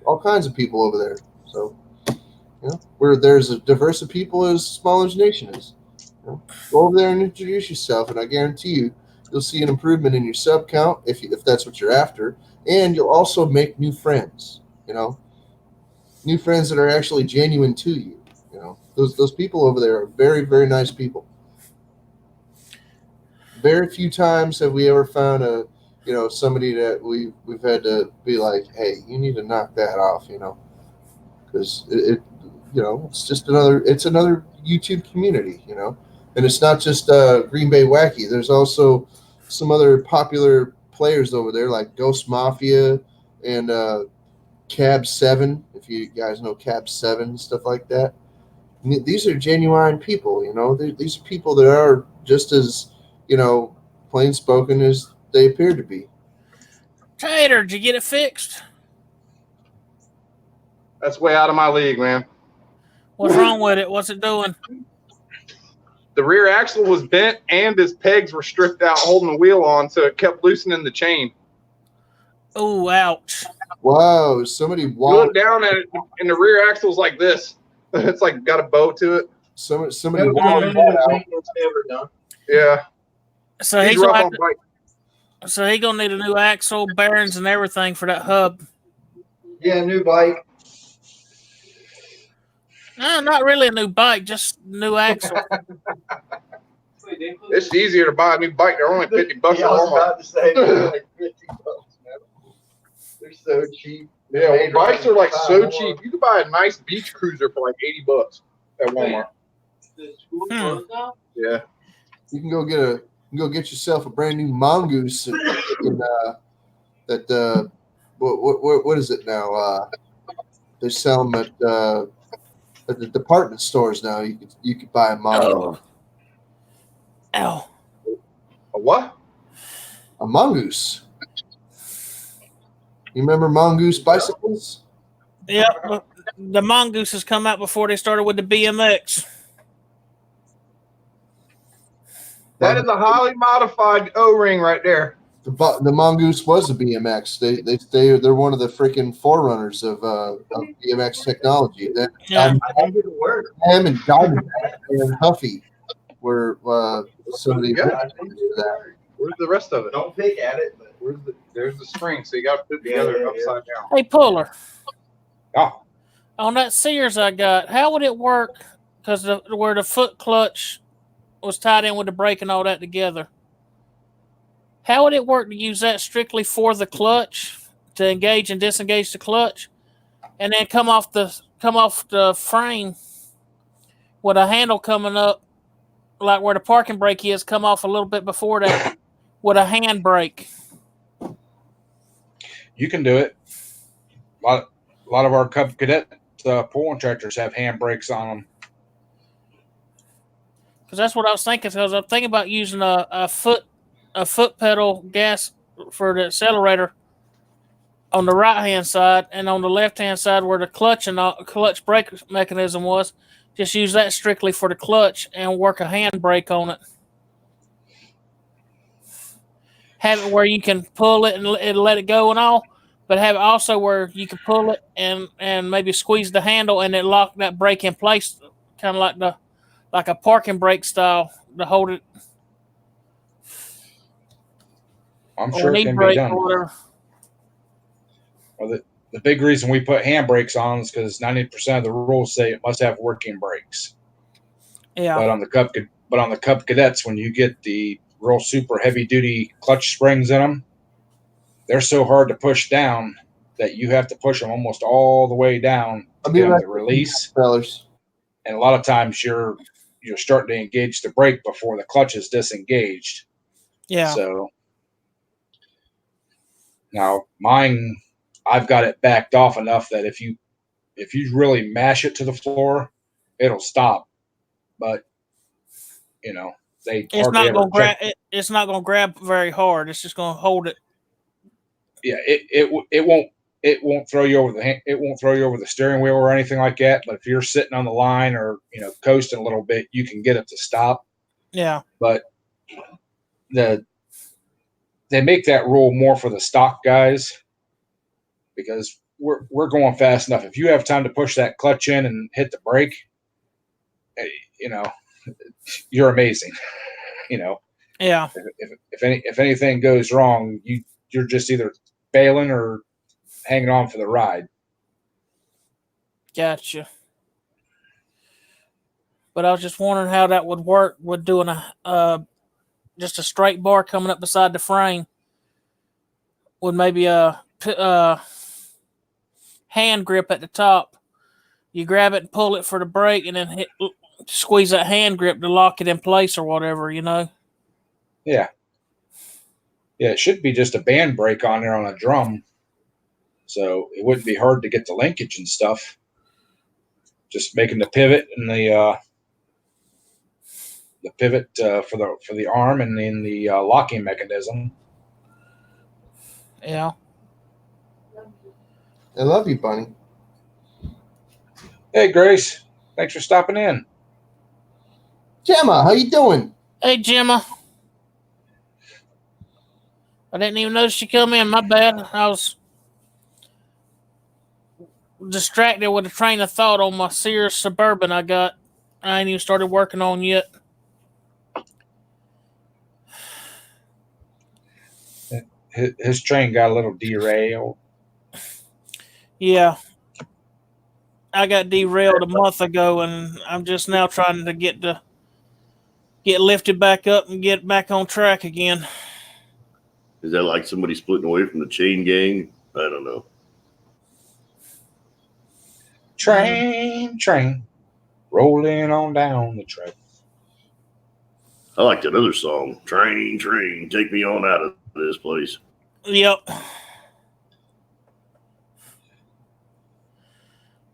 All kinds of people over there. So, where there's a diverse of people as small as nation is. Go over there and introduce yourself, and I guarantee you'll see an improvement in your sub count if that's what you're after, and you'll also make new friends. New friends that are actually genuine to you. Those people over there are very, very nice people. Very few times have we ever found somebody that we've had to be like, hey, you need to knock that off, because it's just another YouTube community, and it's not just Green Bay Wacky. There's also some other popular players over there like Ghost Mafia and Cab 7, if you guys know Cab 7, stuff like that. These are genuine people, these are people that are just as plain spoken as they appear to be. Tater, did you get it fixed? That's way out of my league, man. What's wrong with it? What's it doing? The rear axle was bent and his pegs were stripped out holding the wheel on, so it kept loosening the chain. Oh, ouch. Wow, somebody You look down at it, and the rear axle's like this. It's like got a bow to it. Somebody Never walled maintenance ever done. Yeah. So He's rough on bike. So he's gonna need a new axle, bearings, and everything for that hub. Yeah, new bike. No, not really a new bike, just new axle. It's easier to buy a new bike. They're only $50 Yeah, I was at Walmart. about to say they're like $50, man. They're so cheap. Yeah, well, bikes are like so cheap. You can buy a nice beach cruiser for like $80 at Walmart. Yeah. You can go get yourself a brand new Mongoose, and that what is it now? They sell them at the department stores now. You could buy a Mongoose. Ow. A what? A Mongoose. You remember Mongoose bicycles? Yep. But the Mongoose has come out before they started with the BMX. That is a highly modified O-ring right there. The Mongoose was a BMX. They're one of the freaking forerunners of BMX technology. That Yeah. I think it'll work. Ham and Diamondback and Huffy were some of the Yeah. originals to that. Where's the rest of it? Don't pick at it, but There's the string, so you got to put it together upside down. Hey, Puller. Oh, On that Sears I got, how would it work? Because where the foot clutch was tied in with the brake and all that together. How would it work to use that strictly for the clutch to engage and disengage the clutch, and then come off the frame with a handle coming up, like where the parking brake is, come off a little bit before that with a hand brake? you can do it. A lot of our Cub Cadet pulling tractors have hand brakes on them. Because that's what I was thinking. Because I'm thinking about using a foot pedal gas for the accelerator on the right hand side, and on the left hand side where the clutch brake mechanism was, just use that strictly for the clutch and work a hand brake on it. Have it where you can pull it and let it go and all, but have it also where you can pull it and maybe squeeze the handle and it lock that brake in place, kind of like a parking brake style to hold it. I'm sure it can be done. Well, the big reason we put hand brakes on is because 90% of the rules say it must have working brakes. Yeah. But on the Cub Cadets, when you get the real super heavy duty clutch springs in them, they're so hard to push down that you have to push them almost all the way down to get them to release. Fellas. And a lot of times you're starting to engage the brake before the clutch is disengaged. Yeah. So now mine, I've got it backed off enough that if you really mash it to the floor, it'll stop. But it's not going to grab. It's not going to grab very hard. It's just going to hold it. Yeah, it won't throw you over the steering wheel or anything like that. But if you're sitting on the line or coasting a little bit, you can get it to stop. Yeah. But they make that rule more for the stock guys because we're going fast enough. If you have time to push that clutch in and hit the brake, you're amazing. Yeah. If anything goes wrong, you're just either bailing or hanging on for the ride. Gotcha. But I was just wondering how that would work with doing just a straight bar coming up beside the frame with maybe a hand grip at the top. You grab it and pull it for the brake, and then squeeze that hand grip to lock it in place or whatever, Yeah. Yeah, it should be just a band brake on there on a drum. So it wouldn't be hard to get the linkage and stuff. Just making the pivot and the pivot for the arm and then the locking mechanism. Yeah. I love you, Bunny. Hey, Grace. Thanks for stopping in. Gemma, how you doing? Hey, Gemma. I didn't even notice you come in. My bad. I was distracted with a train of thought on my Sears Suburban I got. I ain't even started working on yet. His train got a little derailed. Yeah. I got derailed a month ago, and I'm just now trying to get lifted back up and get back on track again. Is that like somebody splitting away from the chain gang? I don't know. Train, rolling on down the track. I like that other song, Train, take me on out of this place. Yep.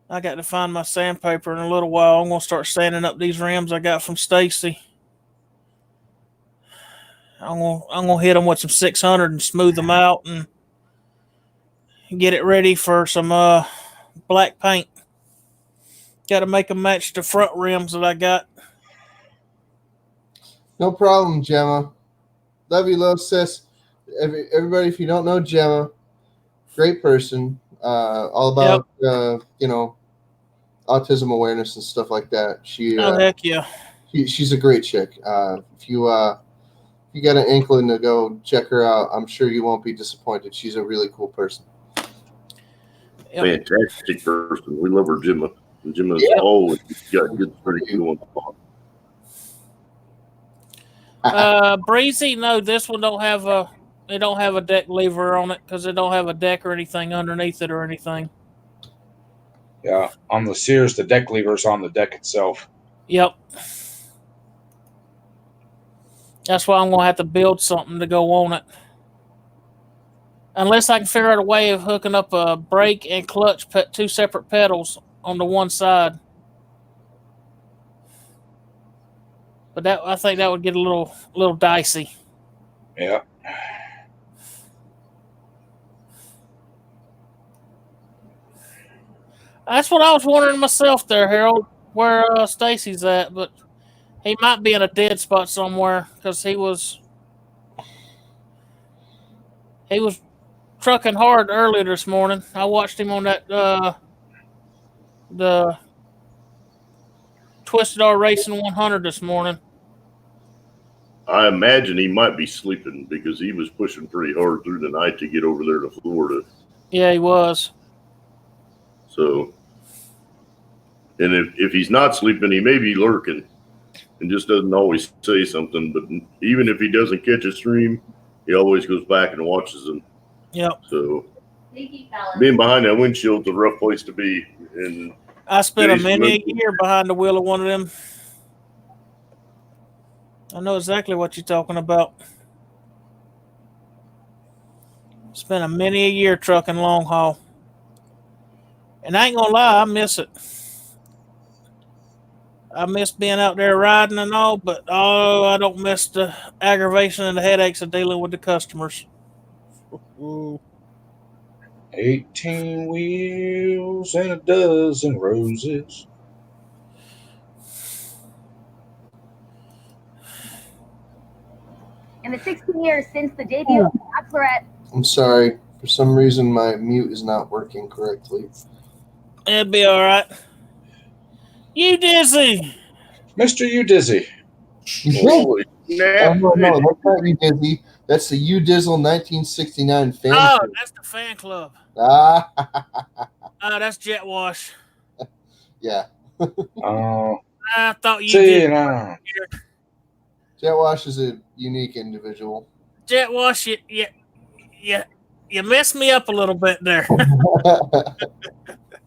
I got to find my sandpaper in a little while. I'm gonna start sanding up these rims I got from Stacy. I'm gonna hit them with some 600 and smooth them out and get it ready for some black paint. Got to make them match the front rims that I got. No problem, Gemma. Love you, love sis. Everybody, if you don't know Gemma, great person. All about autism awareness and stuff like that. Oh heck yeah! She's a great chick. If you got an inkling to go check her out, I'm sure you won't be disappointed. She's a really cool person. Yep. Fantastic person. We love her, Gemma. And Gemma's always got good strength going on. Breezy, no, this one don't have a deck lever on it because it don't have a deck or anything underneath it or anything. Yeah, on the Sears, the deck lever's on the deck itself. Yep. That's why I'm gonna have to build something to go on it. Unless I can figure out a way of hooking up a brake and clutch, two separate pedals on the one side. But I think that would get a little dicey. Yeah. That's what I was wondering myself there, Harold, where Stacy's at, but he might be in a dead spot somewhere because he was trucking hard earlier this morning. I watched him on that the Twisted R Racing 100 this morning. I imagine he might be sleeping because he was pushing pretty hard through the night to get over there to Florida. Yeah, he was. So, and if he's not sleeping, he may be lurking and just doesn't always say something. But even if he doesn't catch a stream, he always goes back and watches them. Yep. So, being behind that windshield's a rough place to be. And I spent many a year behind the wheel of one of them. I know exactly what you're talking about. Spent many a year trucking long haul. And I ain't gonna lie, I miss it. I miss being out there riding and all, but I don't miss the aggravation and the headaches of dealing with the customers. Ooh. 18 wheels and a dozen roses. In the 16 years since the debut of the Bachelorette. I'm sorry. For some reason, my mute is not working correctly. It'll be all right. You dizzy. Mr. You Dizzy. holy snap. No, that's not You Dizzy. That's the You Dizzle 1969 fan Oh, club. that's the fan club. Ah. That's Jet Wash. Yeah. Oh. I thought you did. No. Jet Wash is a unique individual. Jet Wash, you messed me up a little bit there.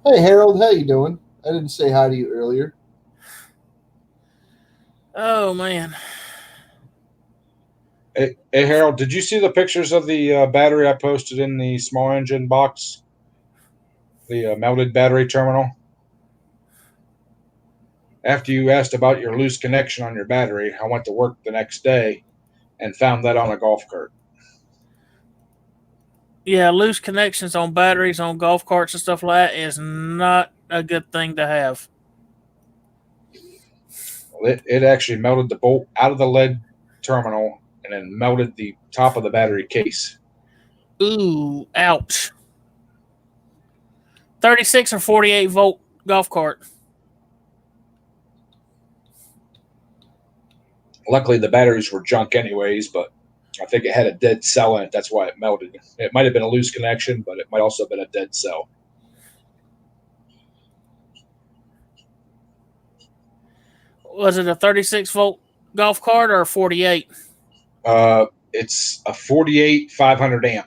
Hey, Harold, how you doing? I didn't say hi to you earlier. Oh, man. Hey, Harold, did you see the pictures of the battery I posted in the small engine box? The melted battery terminal? After you asked about your loose connection on your battery, I went to work the next day and found that on a golf cart. Yeah, loose connections on batteries on golf carts and stuff like that is not a good thing to have. It actually melted the bolt out of the lead terminal and then melted the top of the battery case. Ooh, ouch. 36 or 48 volt golf cart. Luckily, the batteries were junk anyways, but I think it had a dead cell in it. That's why it melted. It might have been a loose connection, but it might also have been a dead cell. Was it a 36 volt golf cart or a 48? It's a 48 500 amp.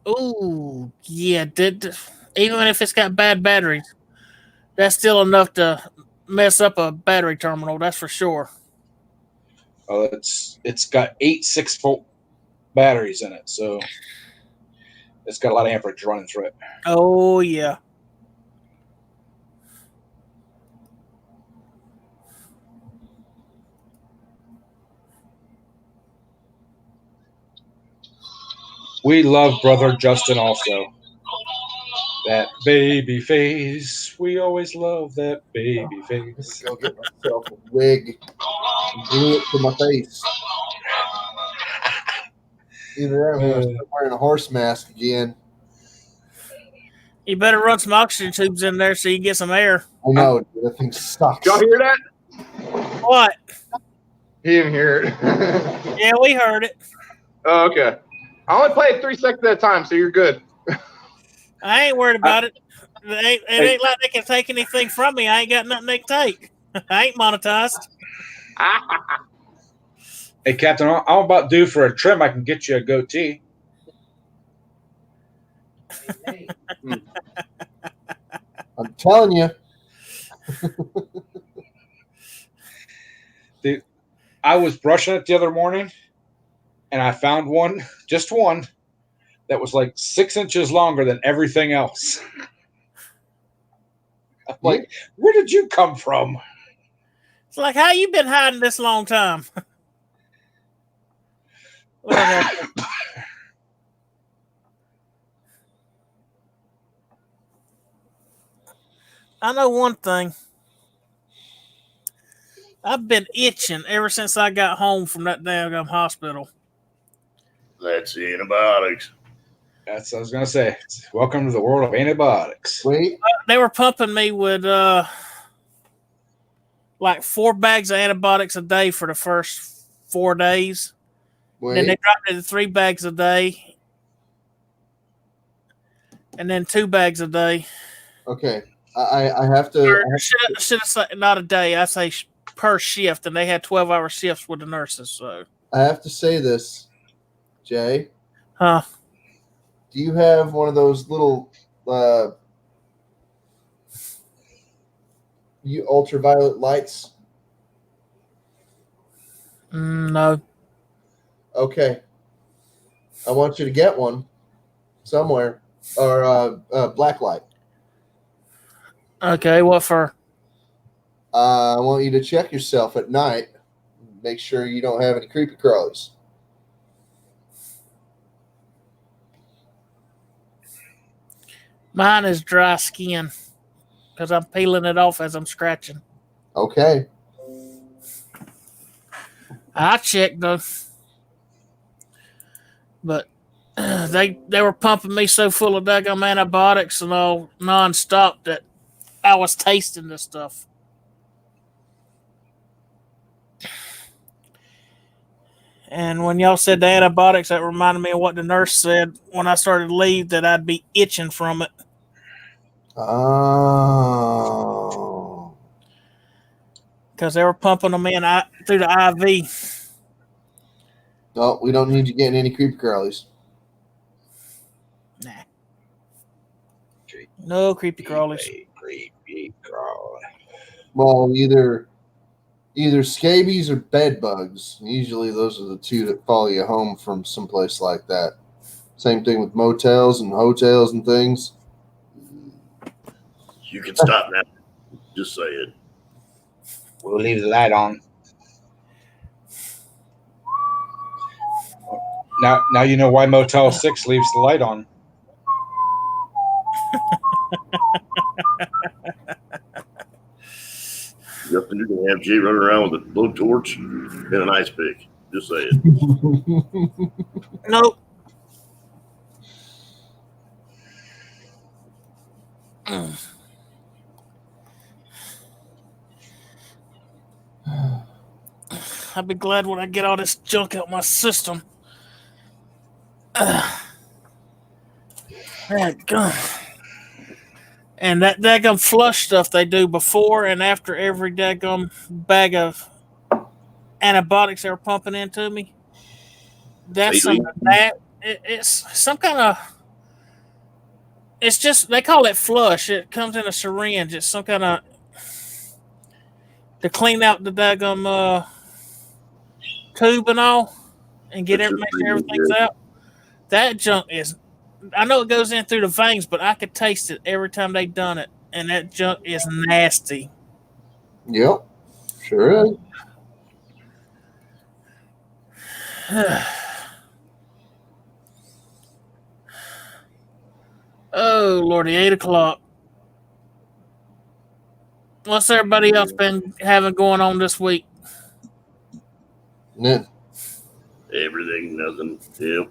Ooh, yeah. Even if it's got bad batteries, that's still enough to mess up a battery terminal. That's for sure. It's got 8 6-volt batteries in it, so it's got a lot of amperage running through it. Oh yeah. We love brother Justin also. That baby face. We always love that baby face. Go get myself a wig and glue it to my face. Either that or I'm going to start wearing a horse mask again. You better run some oxygen tubes in there so you get some air. I know. Dude, that thing sucks. Y'all hear that? What? He didn't hear it. Yeah, we heard it. Oh, okay. I only play it 3 seconds at a time, so you're good. I ain't worried about it. It ain't like they can take anything from me. I ain't got nothing they can take. I ain't monetized. Hey, Captain, I'm about due for a trim. I can get you a goatee. I'm telling you. Dude, I was brushing it the other morning, and I found one, just one, that was like 6 inches longer than everything else. I'm like, where did you come from? It's like, how you been hiding this long time? Whatever. I know one thing. I've been itching ever since I got home from that damn hospital. That's the antibiotics. That's what I was going to say. Welcome to the world of antibiotics. Wait. They were pumping me with like 4 bags of antibiotics a day for the first 4 days. Wait. Then they dropped it to 3 bags a day. And then 2 bags a day. Okay. I have to. Should have said not a day. I say per shift, and they had 12-hour shifts with the nurses. So I have to say this, Jay. Huh? Do you have one of those little ultraviolet lights? No. Okay. I want you to get one somewhere, or black light. Okay, what for? I want you to check yourself at night. Make sure you don't have any creepy crawlies. Mine is dry skin because I'm peeling it off as I'm scratching. Okay. I checked though, but they were pumping me so full of daggum antibiotics and all nonstop that I was tasting this stuff. And when y'all said the antibiotics, that reminded me of what the nurse said when I started to leave, that I'd be itching from it. Oh. Because they were pumping them in through the IV. No, we don't need you getting any creepy crawlies. Nah. No creepy crawlies. Creepy crawly. Well, either scabies or bed bugs. Usually those are the two that follow you home from someplace like that. Same thing with motels and hotels and things. You can stop now. Just say it. We'll leave the light on. Now you know why Motel 6 leaves the light on. Justin, you're going to have Jay running around with a blowtorch and an ice pick. Just say it. Nope. I'll be glad when I get all this junk out my system. And that daggum flush stuff they do before and after every daggum bag of antibiotics they were pumping into me. That's some of that. It's some kind of. It's just they call it flush. It comes in a syringe. It's some kind of to clean out the daggum tube and all, and make sure everything's out. That junk is. I know it goes in through the veins, but I could taste it every time they done it, and that junk is nasty. Yep, sure is. Oh, Lordy, 8 o'clock. What's everybody else been having going on this week? Yeah. Everything, nothing. Yeah.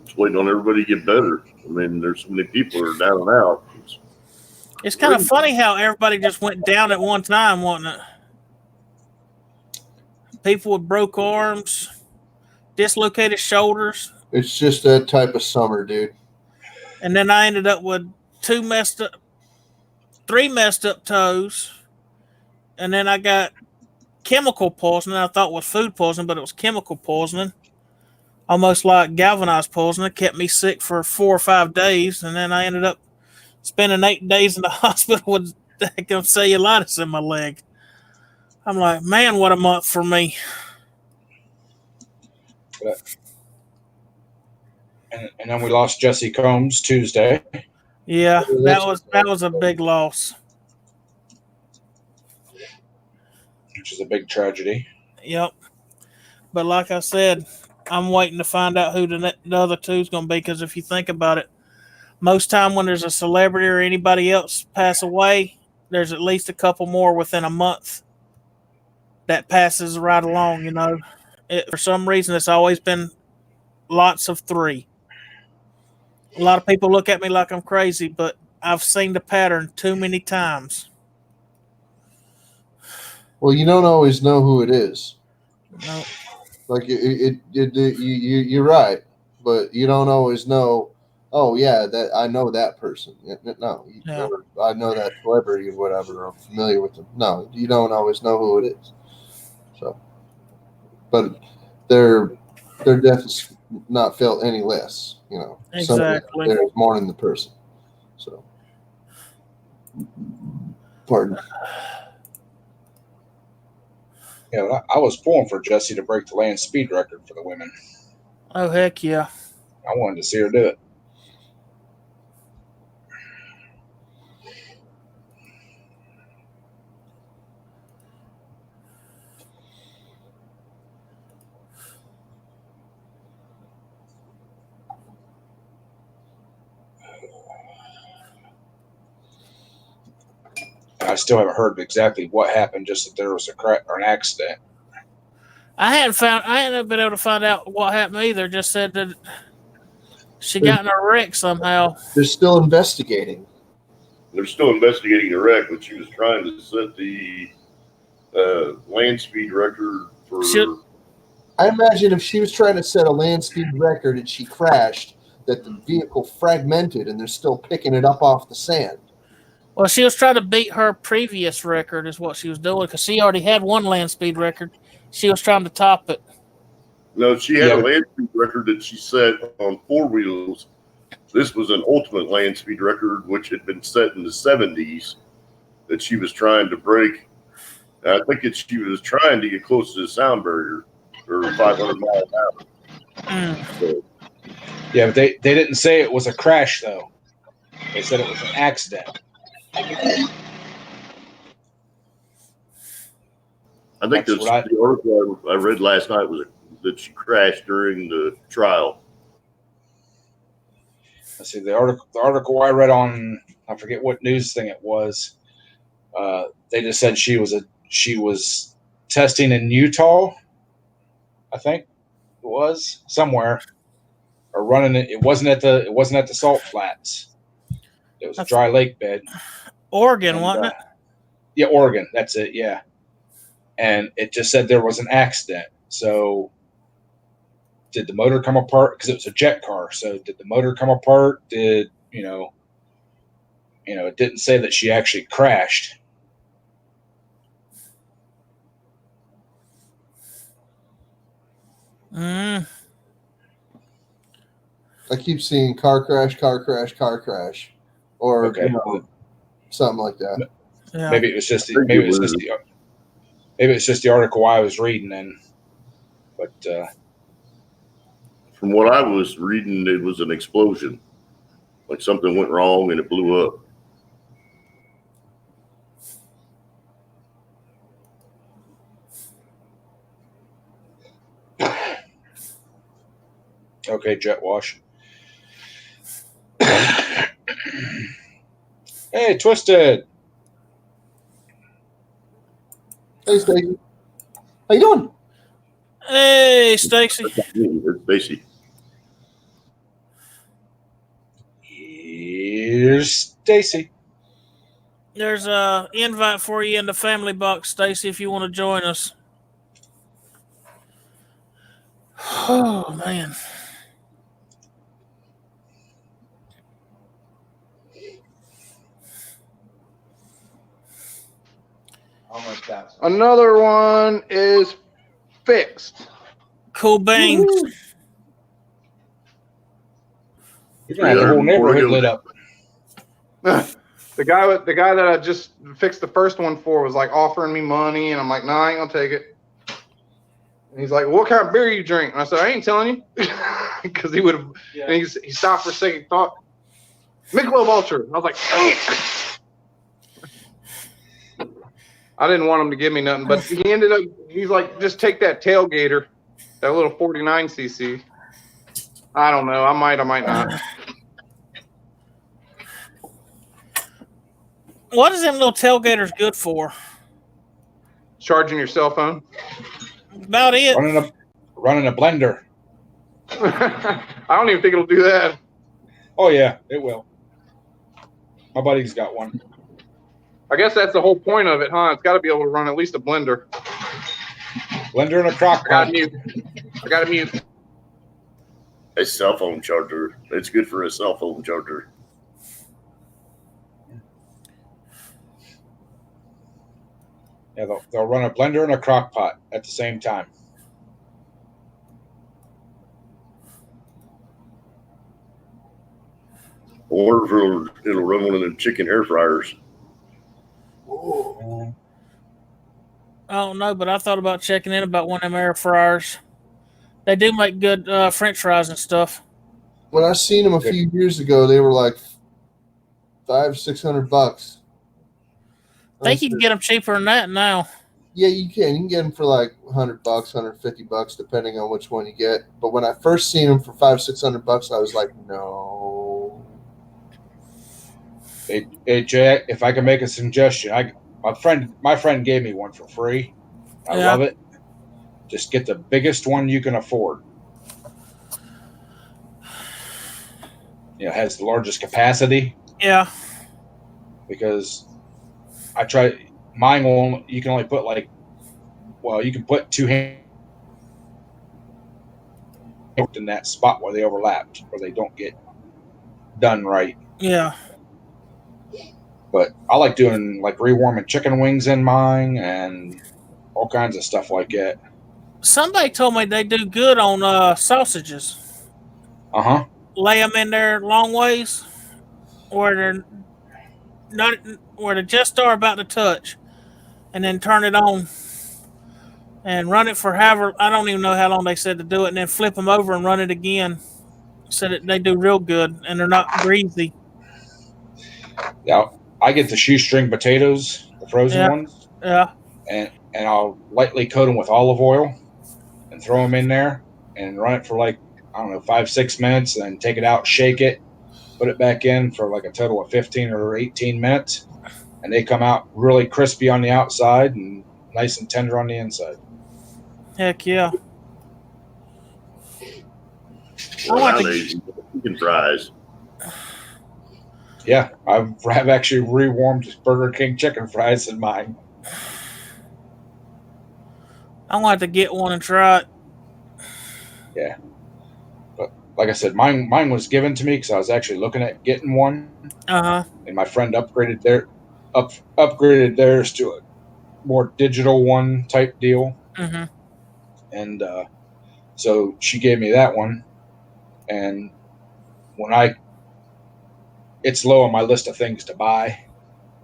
Just waiting on everybody to get better. I mean, there's so many people who are down and out. It's kind of funny how everybody just went down at one time, wasn't it? People with broke arms, dislocated shoulders. It's just that type of summer, dude. And then I ended up with 3 messed up toes. And then I got chemical poisoning. I thought was food poisoning, but it was chemical poisoning. Almost like galvanized poisoning. It kept me sick for 4 or 5 days. And then I ended up spending 8 days in the hospital with cellulitis in my leg. I'm like, man, what a month for me. And then we lost Jesse Combs Tuesday. Yeah, that was a big loss. Which is a big tragedy. Yep. But like I said, I'm waiting to find out who the other two is going to be, because if you think about it, most time when there's a celebrity or anybody else pass away, there's at least a couple more within a month that passes right along, you know. For some reason, it's always been lots of 3. A lot of people look at me like I'm crazy, but I've seen the pattern too many times. Well, you don't always know who it is. No. Like you're right, but you don't always know. Oh yeah, that I know that person. No, Yeah. I know that celebrity or whatever. Or I'm familiar with them. No, you don't always know who it is. So, but their death is not felt any less. You know, Exactly. There's mourning the person. So, pardon. Yeah, I was pulling for Jesse to break the land speed record for the women. Oh, heck yeah. I wanted to see her do it. I still haven't heard exactly what happened, just that there was a crash or an accident. I hadn't been able to find out what happened either. Just said that she got in a wreck somehow. They're still investigating. They're still investigating the wreck, but she was trying to set the land speed record for. I imagine if she was trying to set a land speed record and she crashed, that the vehicle fragmented and they're still picking it up off the sand. Well, she was trying to beat her previous record is what she was doing, because she already had one land speed record. She was trying to top it. No, she had a land speed record that she set on 4 wheels. This was an ultimate land speed record, which had been set in the 70s, that she was trying to break. I think she was trying to get close to the sound barrier, or 500 miles an hour. So, yeah, but they didn't say it was a crash, though. They said it was an accident. I think the article I read last night was that she crashed during the trial. Let's see, the article I read on, I forget what news thing it was. They just said she was testing in Utah, I think it was, somewhere, or running it. It wasn't at the salt flats. It was a dry lake bed. Oregon, wasn't it? Yeah, Oregon. That's it. Yeah, and it just said there was an accident. So, did the motor come apart? Because it was a jet car. So, did the motor come apart? Did it didn't say that she actually crashed. I keep seeing car crash, or something like that. Yeah. Maybe it was just the article I was reading, but from what I was reading, it was an explosion, like something went wrong and it blew up. Okay, jet wash. Hey, Twisted. Hey, Stacy. How you doing? Hey, Stacy. It's Stacy. Here's Stacy. There's a invite for you in the family box, Stacy, if you want to join us. Oh, man. Another one is fixed. Cool bangs. You're gonna have the whole neighborhood lit up. The guy that I just fixed the first one for was like offering me money, and I'm like, nah, I ain't gonna take it. And he's like, what kind of beer you drink? And I said, I ain't telling you, because he would have. Yeah. And he stopped for a second, thought, Michelob Ultra. I was like, I didn't want him to give me nothing, but he ended up. He's like, just take that tailgater, that little 49cc. I don't know. I might not. What is them little tailgaters good for? Charging your cell phone. About it. Running a blender. I don't even think it'll do that. Oh yeah, it will. My buddy's got one. I guess that's the whole point of it, huh? It's got to be able to run at least a blender. Blender and a crock pot. I got to mute. A cell phone charger. It's good for a cell phone charger. Yeah, they'll run a blender and a crock pot at the same time. Or it'll run one of them chicken air fryers. I don't know, but I thought about checking in about one of them air fryers. They do make good French fries and stuff. When I seen them a few years ago, they were like $500-600. I think you can get them cheaper than that now. Yeah, you can. You can get them for like $100, $150, depending on which one you get. But when I first seen them for $500-600, I was like, no. Hey, Jay, if I can make a suggestion, my friend gave me one for free. I love it. Just get the biggest one you can afford. It has the largest capacity. Yeah. Because I tried mine. You can only put you can put two hands in that spot where they overlapped, where they don't get done right. Yeah. But I like doing rewarming chicken wings in mine and all kinds of stuff like that. Somebody told me they do good on sausages. Uh-huh. Lay them in there long ways where they just are about to touch, and then turn it on and run it for however, I don't even know how long they said to do it, and then flip them over and run it again. So that they do real good and they're not greasy. Yeah, I get the shoestring potatoes, the frozen ones. Yeah. And I'll lightly coat them with olive oil and throw them in there and run it for 5-6 minutes, and then take it out, shake it, put it back in for a total of 15 or 18 minutes. And they come out really crispy on the outside and nice and tender on the inside. Heck yeah. Nowadays, chicken fries. Yeah, I've actually rewarmed Burger King chicken fries in mine. I want to get one and try it. Yeah. But like I said, mine was given to me because I was actually looking at getting one. Uh-huh. And my friend upgraded theirs to a more digital one type deal. Mm-hmm. And so she gave me that one. And it's low on my list of things to buy.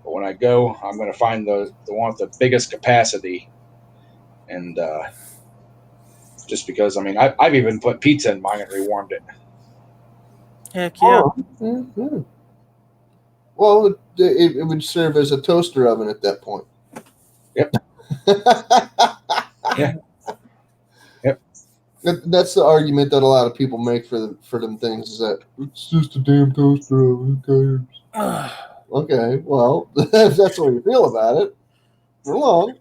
But when I go, I'm going to find the one with the biggest capacity. And just because, I've even put pizza in mine and rewarmed it. Heck yeah. Oh, mm-hmm. Well, it would serve as a toaster oven at that point. Yep. Yeah. Yep. That's the argument that a lot of people make for them things, is that it's just a damn toaster oven. Who cares? Okay. Well, if that's what you feel about it, so long.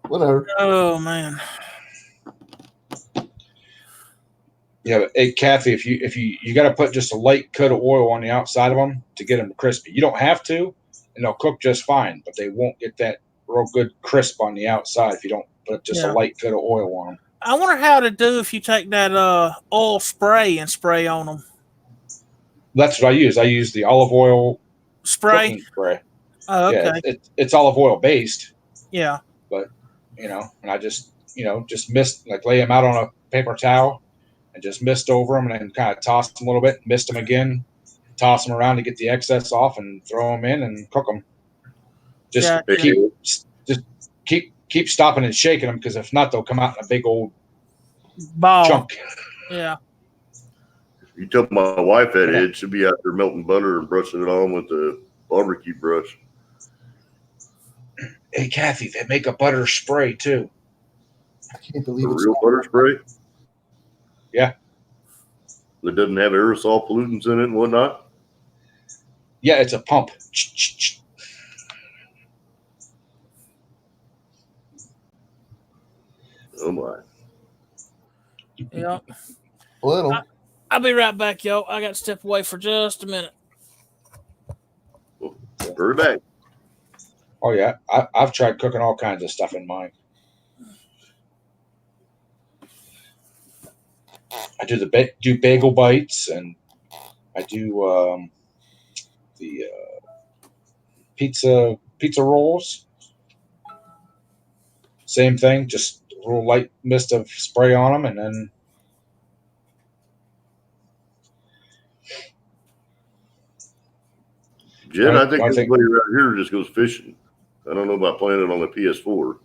Whatever. Oh man. Yeah, but hey, Kathy, if you got to put just a light coat of oil on the outside of them to get them crispy. You don't have to, and they'll cook just fine, but they won't get that real good crisp on the outside if you don't put just a light coat of oil on them. I wonder how to do if you take that oil spray and spray on them. That's what I use. I use the olive oil Spray. spray. Oh, okay. Yeah, it's olive oil based. Yeah. But and I just just mist, like lay them out on a paper towel and just mist over them, and then kind of toss them a little bit, mist them again, toss them around to get the excess off, and throw them in and cook them. Just keep stopping and shaking them, because if not, they'll come out in a big old ball chunk. Yeah. You tell my wife that it should be out there melting butter and brushing it on with the barbecue brush. Hey, Kathy, they make a butter spray too. I can't believe it's real butter spray. Yeah. That doesn't have aerosol pollutants in it and whatnot. Yeah, it's a pump. Oh my. Yeah. A little. I'll be right back, y'all. I got to step away for just a minute. Hurry back. Oh yeah, I've tried cooking all kinds of stuff in mine. I do do bagel bites, and I do the pizza rolls. Same thing, just a little light mist of spray on them, and then Jed, I think everybody around here just goes fishing. I don't know about playing it on the PS4.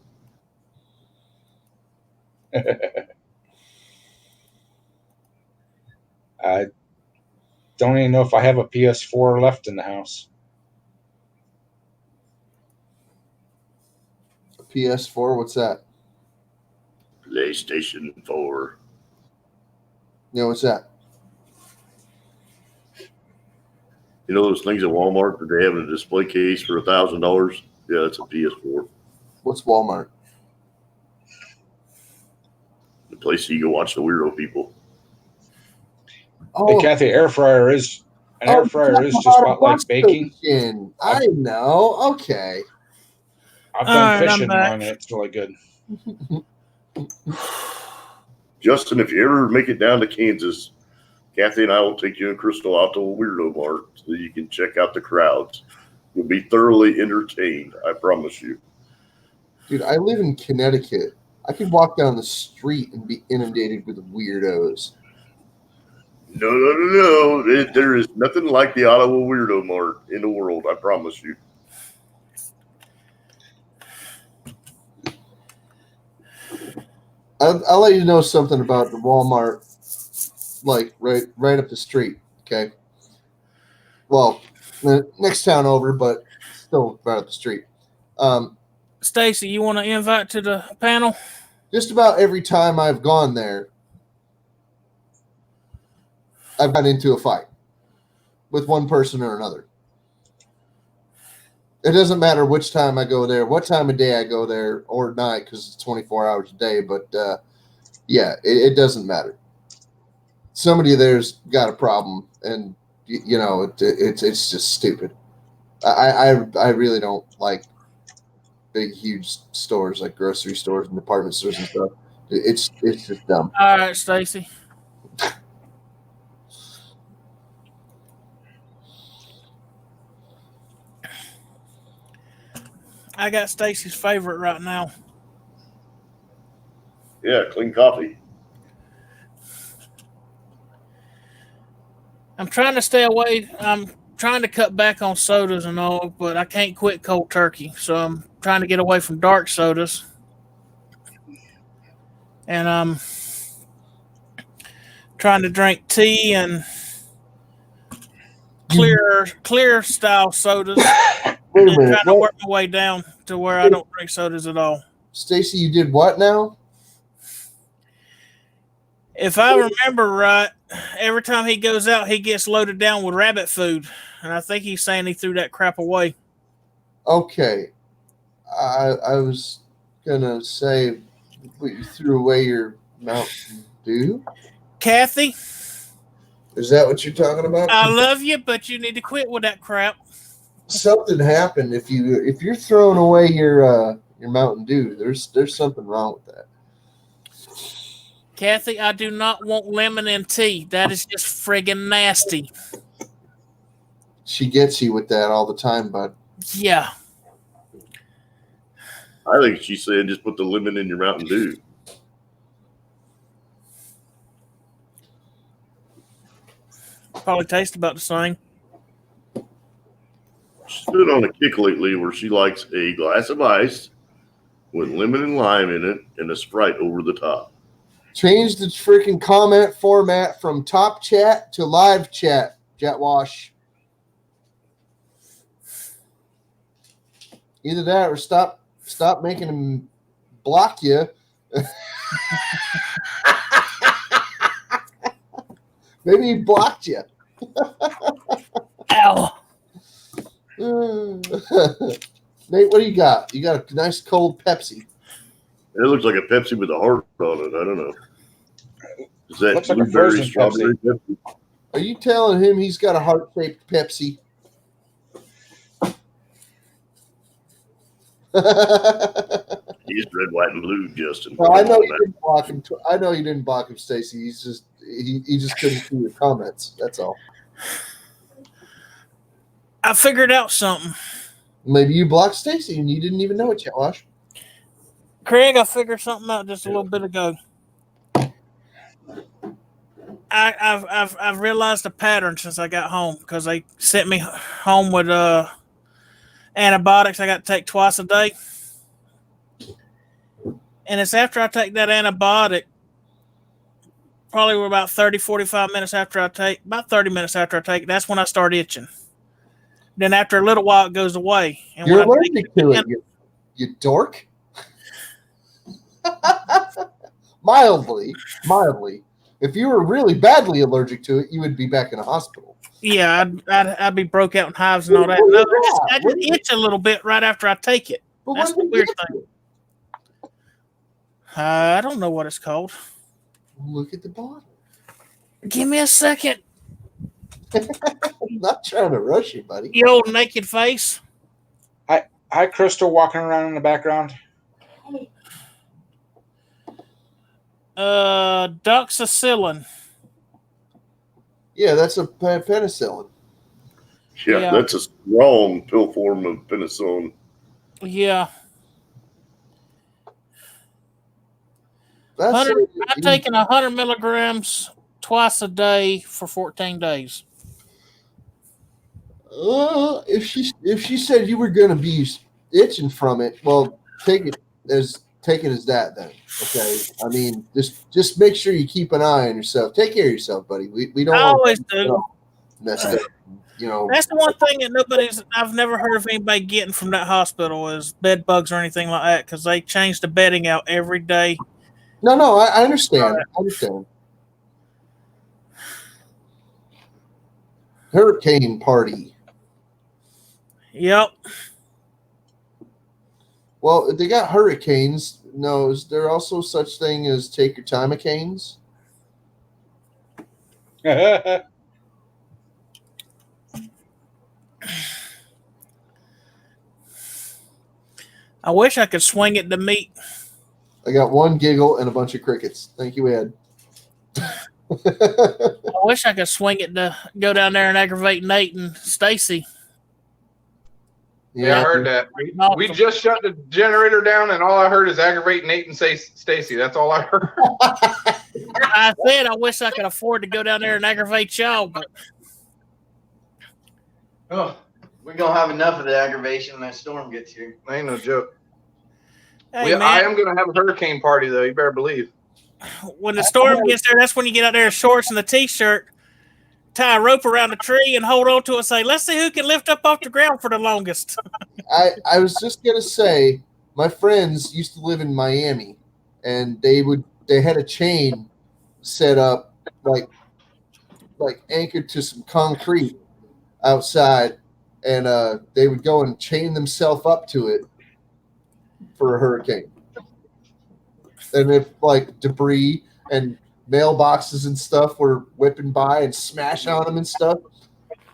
I don't even know if I have a PS4 left in the house. A PS4? What's that? PlayStation 4. Yeah, what's that? You know those things at Walmart that they have in a display case for $1,000? Yeah, that's a PS4. What's Walmart? The place you go watch the weirdo people. Oh, hey, Kathy, air fryer is just about like baking. I know. Okay. I've done fishing mine, and it's really good. Justin, if you ever make it down to Kansas, Kathy and I will take you and Crystal out to a weirdo mart so you can check out the crowds. You'll be thoroughly entertained, I promise you. Dude, I live in Connecticut. I could walk down the street and be inundated with weirdos. No. There is nothing like the Ottawa Weirdo Mart in the world, I promise you. I'll let you know something about the Walmart, like right up the street. Okay. Well, the next town over, but still right up the street. Stacy, you want to invite to the panel? Just about every time I've gone there, I've got into a fight with one person or another. It doesn't matter which time I go there, what time of day I go there, or night, because it's 24 hours a day. But yeah, it doesn't matter. Somebody there's got a problem, and it's just stupid. I really don't like big, huge stores like grocery stores and department stores and stuff. It's just dumb. All right, Stacy. I got Stacy's favorite right now. Yeah, clean coffee. I'm trying to stay away. I'm trying to cut back on sodas and all, but I can't quit cold turkey. So I'm trying to get away from dark sodas. And I'm trying to drink tea and clear style sodas. Wait a minute. Trying to work my way down to where I don't drink sodas at all. Stacy, you did what now? If I remember right, every time he goes out, he gets loaded down with rabbit food, and I think he's saying he threw that crap away. Okay, I was gonna say, but you threw away your Mountain Dew. Kathy, Is that what you're talking about? I love you, but you need to quit with that crap. Something happened if you're throwing away your Mountain Dew. There's something wrong with that. Kathy, I do not want lemon in tea. That is just friggin' nasty. She gets you with that all the time, bud. Yeah. I think she's saying just put the lemon in your Mountain Dew. Probably tastes about the same. She's been on a kick lately where she likes a glass of ice with lemon and lime in it and a Sprite over the top. Change the freaking comment format from top chat to live chat, Jet Wash. Either that or stop making him block you. Maybe he blocked you. Ow. Nate, what do you got? You got a nice cold Pepsi. It looks like a Pepsi with a heart on it. I don't know. Is that Looks like a blueberry frozen strawberry Pepsi? Are you telling him he's got a heart-shaped Pepsi? He's red, white, and blue, Justin. Well, I know you didn't block him. I know you didn't block him, Stacy. He just couldn't see your comments. That's all. I figured out something. Maybe you blocked Stacy and you didn't even know it, Josh. Craig, I figured something out just a little bit ago. I've realized a pattern since I got home because they sent me home with antibiotics I got to take twice a day. And it's after I take that antibiotic, probably about 30 minutes after I take it, that's when I start itching. Then after a little while, it goes away. And You're when allergic to it, you dork. Mildly. If you were really badly allergic to it, you would be back in a hospital. Yeah, I'd be broke out in hives and all that. No, I just itch a little bit right after I take it. But That's the weird thing. I don't know what it's called. Look at the bottle. Give me a second. I'm not trying to rush you, buddy. You old naked face. Hi, Crystal, walking around in the background. Doxycycline. Yeah, that's a penicillin. Yeah, that's a strong pill form of penicillin. Yeah. That's I'm taking 100 milligrams twice a day for 14 days. If she said you were going to be itching from it, well, take it as that then. Okay, I mean, just make sure you keep an eye on yourself. Take care of yourself, buddy. We don't I always do. Messed up. That's the one thing that I've never heard of anybody getting from that hospital is bed bugs or anything like that because they change the bedding out every day. No, I understand. I understand. Hurricane party. Yep. Well, if they got hurricanes, no, is there also such thing as take your time of canes? I wish I could swing it to meat. I got one giggle and a bunch of crickets. Thank you, Ed. I wish I could swing it to go down there and aggravate Nate and Stacy. Yeah, I heard that. We just shut the generator down, and all I heard is aggravate Nate and say Stacy. That's all I heard. I said I wish I could afford to go down there and aggravate y'all, but we're gonna have enough of the aggravation when that storm gets here. Ain't no joke. hey, I am gonna have a hurricane party though. You better believe. When the storm gets there, that's when you get out there in shorts and the t-shirt, tie a rope around a tree and hold on to it and say, let's see who can lift up off the ground for the longest. I was just gonna say, my friends used to live in Miami, and they had a chain set up like anchored to some concrete outside, and they would go and chain themselves up to it for a hurricane. And if like debris and mailboxes and stuff were whipping by and smash on them and stuff,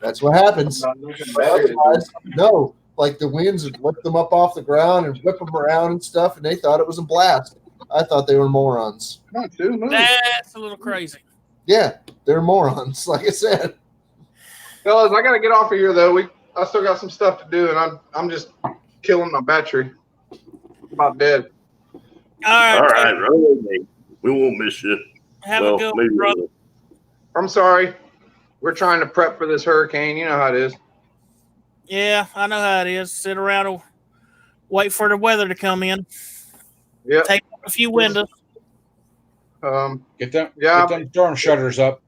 that's what happens. Otherwise, no, like the winds would lift them up off the ground and whip them around and stuff, and they thought it was a blast. I thought they were morons. That's a little crazy. Yeah, they're morons, like I said. Fellas, I gotta get off of here though. I still got some stuff to do, and I'm just killing my battery. I'm about dead. All right, bro. We won't miss you. Have a good one, brother. I'm sorry. We're trying to prep for this hurricane. You know how it is. Yeah, I know how it is. Sit around and wait for the weather to come in. Yeah. Take a few windows. Get them storm shutters up.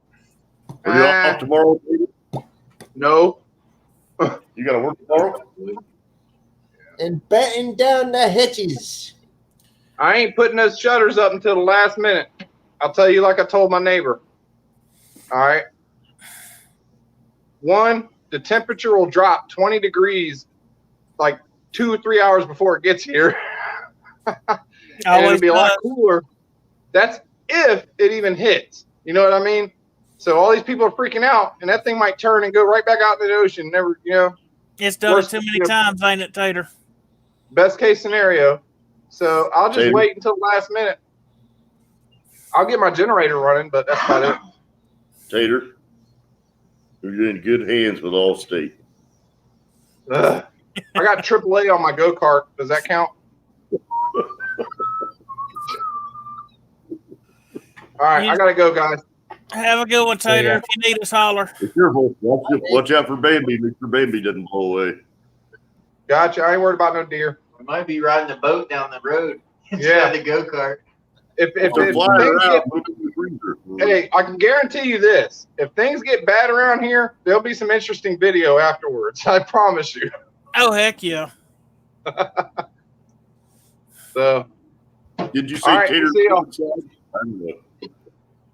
Are you off tomorrow? No. You got to work tomorrow? And batten down the hitches. I ain't putting those shutters up until the last minute. I'll tell you like I told my neighbor. All right. One, the temperature will drop 20 degrees like 2 or 3 hours before it gets here. And it'll be a lot cooler. That's if it even hits. You know what I mean? So all these people are freaking out, and that thing might turn and go right back out into the ocean. Never, It's done it too many times, ain't it, Tater? Best case scenario. So I'll just wait until the last minute. I'll get my generator running, but that's about it. Tater, you're in good hands with Allstate. I got AAA on my go-kart. Does that count? All right, I got to go, guys. Have a good one, Tater. Yeah. If you need us, holler. Be careful. Watch out for Bambi. Make sure Bambi doesn't blow away. Gotcha. I ain't worried about no deer. We might be riding a boat down the road instead Yeah. of the go-kart. If They're flying things around. get, hey, I can guarantee you this. If things get bad around here, there'll be some interesting video afterwards. I promise you. Oh, heck yeah. So, Did you say all right, Tater? see y'all. I don't know.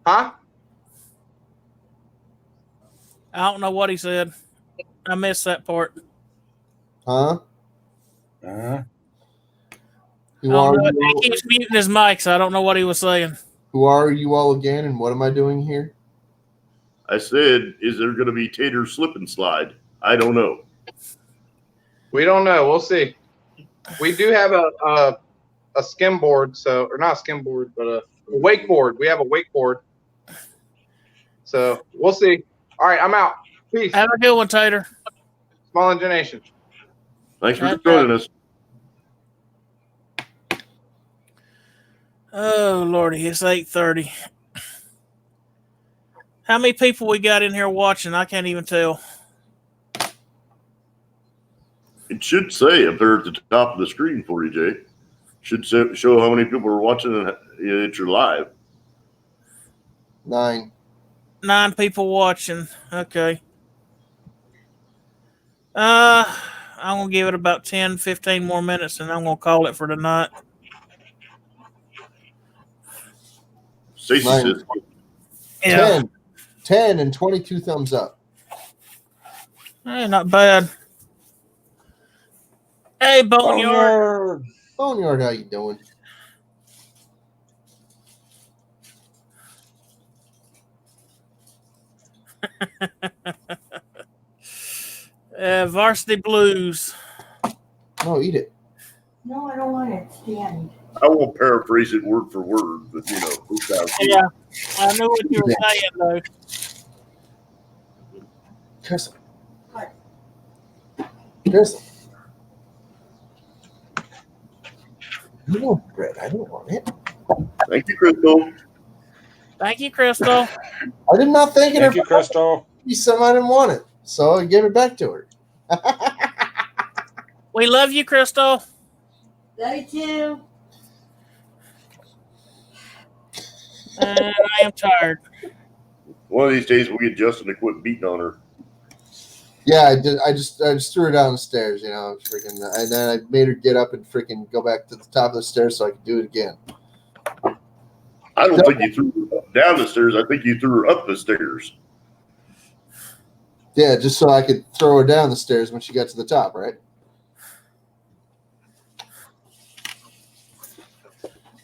Huh? I don't know what he said. I missed that part. Huh? Who are He keeps muting his mic, so I don't know what he was saying. Who are you all again, and what am I doing here? I said, is there going to be Tater slip and slide? I don't know. We don't know. We'll see. We do have a skim board, so or not a skim board, but a wakeboard. We have a wakeboard. So we'll see. All right, I'm out. Peace. Have a good one, Tater. Small Engine Nation. Thanks for joining us. Oh, Lordy, it's 8:30. How many people we got in here watching? I can't even tell. It should say up there at the top of the screen for you, Jay. Should show how many people are watching and that you're live. 9. 9 people watching. Okay. I'm going to give it about 10, 15 more minutes, and I'm going to call it for tonight. Stacey says, Yeah. 10 and 22 thumbs up. Hey, not bad. Hey, Boneyard. Boneyard, how you doing? Varsity Blues. No, eat it. No, I don't want it. Stand. I won't paraphrase it word for word, but you know, Yeah, I knew what you were saying, though. Crystal. What? Crystal. You want bread. I don't want it. Thank you, Crystal. Thank you, Crystal. I did not think it. Thank you, Crystal. Some I didn't want it, so I gave it back to her. We love you, Crystal. Love you too. And I am tired. One of these days we'll get Justin to quit beating on her. Yeah, I did. I just threw her down the stairs, freaking, and then I made her get up and freaking go back to the top of the stairs so I could do it again. I don't think you threw her down the stairs. I think you threw her up the stairs. Yeah, just so I could throw her down the stairs when she got to the top, right?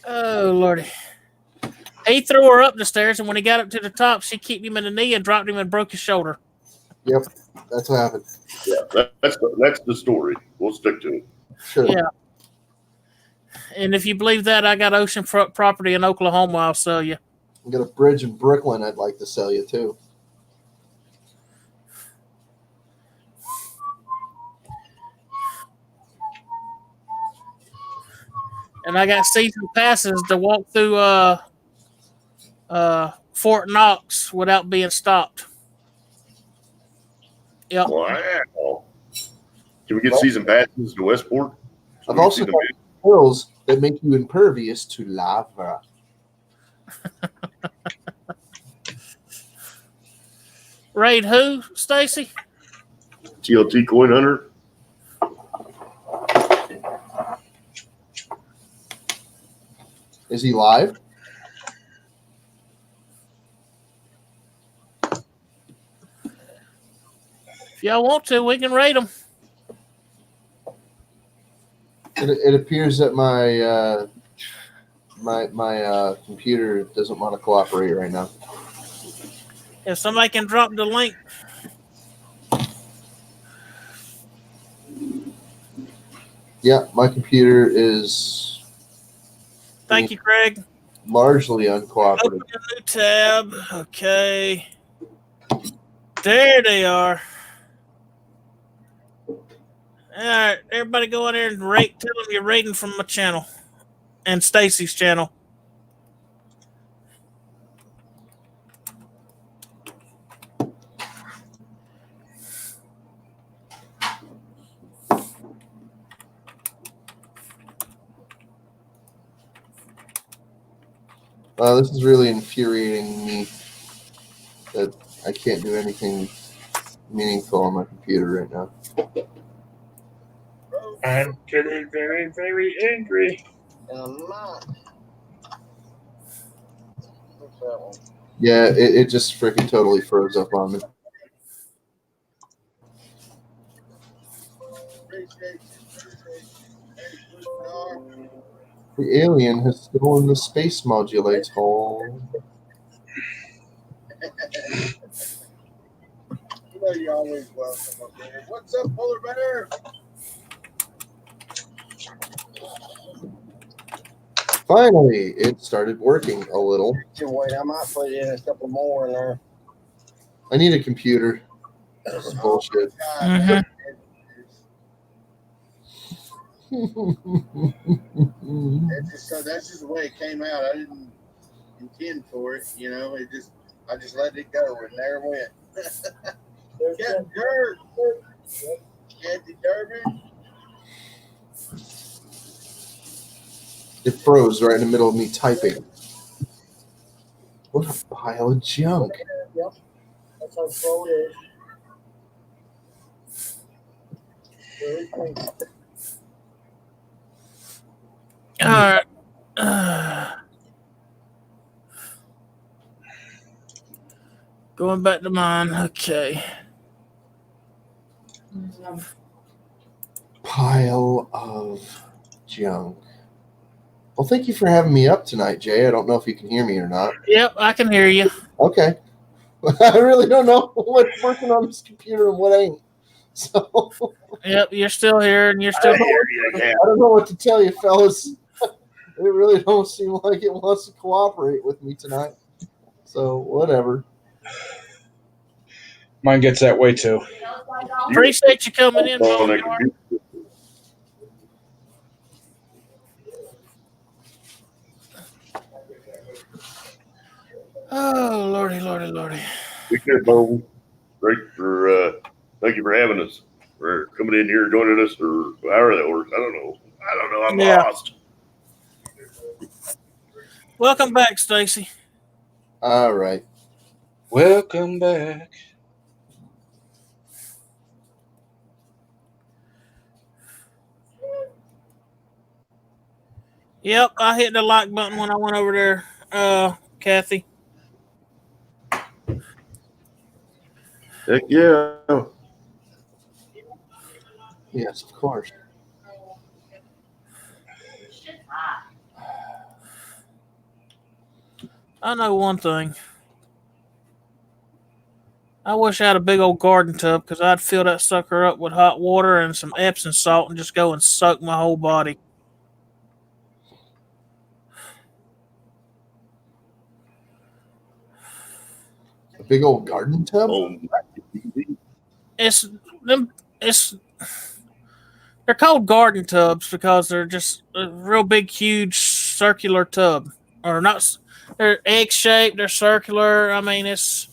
Oh, Lordy. He threw her up the stairs, and when he got up to the top, she kicked him in the knee and dropped him and broke his shoulder. Yep, that's what happened. Yeah, that's the story. We'll stick to it. Sure. Yeah. And if you believe that, I got oceanfront property in Oklahoma I'll sell you. I got a bridge in Brooklyn I'd like to sell you, too. And I got season passes to walk through Fort Knox without being stopped. Yep. Wow. Can we get season passes to Westport? I've also got hills that make you impervious to lava. Raid who, Stacy? TLT Coin Hunter. Is he live? If y'all want to, we can raid them. It appears that my my computer doesn't want to cooperate right now. If somebody can drop the link. Yeah, my computer is. Thank you, Craig. Largely uncooperative. Open a new tab. Okay. There they are. All right, everybody go in there and rate. Tell them you're rating from my channel and Stacy's channel. This is really infuriating me that I can't do anything meaningful on my computer right now. I'm getting very, very angry. And I'm not. What's that one? Yeah, it just freaking totally froze up on me. The alien has stolen the space modulates hole. You know you're always welcome up there. What's up, polar bear? Finally, it started working a little. Wait, I might put in a couple more in there. I need a computer. This is bullshit. Mm-hmm. That's just the way it came out. I didn't intend for it, you know. I just let it go, and there it went. Captain Dirt, Captain Durbin. It froze right in the middle of me typing. What a pile of junk. Yep, that's how slow it is. Very clean. All right. Going back to mine. Okay. Pile of junk. Well, thank you for having me up tonight, Jay. I don't know if you can hear me or not. Yep, I can hear you. Okay. I really don't know what's working on this computer and what ain't. So Yep, you're still here, and you're still here. I don't know what to tell you, fellas. It really don't seem like it wants to cooperate with me tonight. So whatever. Mine gets that way too. Appreciate you coming in, Boneyard. Oh, Lordy, Lordy, Lordy. Take care, Bo. Great for thank you for having us. For coming in here, joining us, or however that works. I don't know. I'm lost. Welcome back, Stacy. All right. Welcome back. Yep, I hit the like button when I went over there Kathy? Heck yeah. Yes, of course. I know one thing. I wish I had a big old garden tub because I'd fill that sucker up with hot water and some Epsom salt and just go and soak my whole body. A big old garden tub? Oh, It's them. It's they're called garden tubs because they're just a real big, huge circular tub, or not. They're egg shaped. They're circular. I mean, it's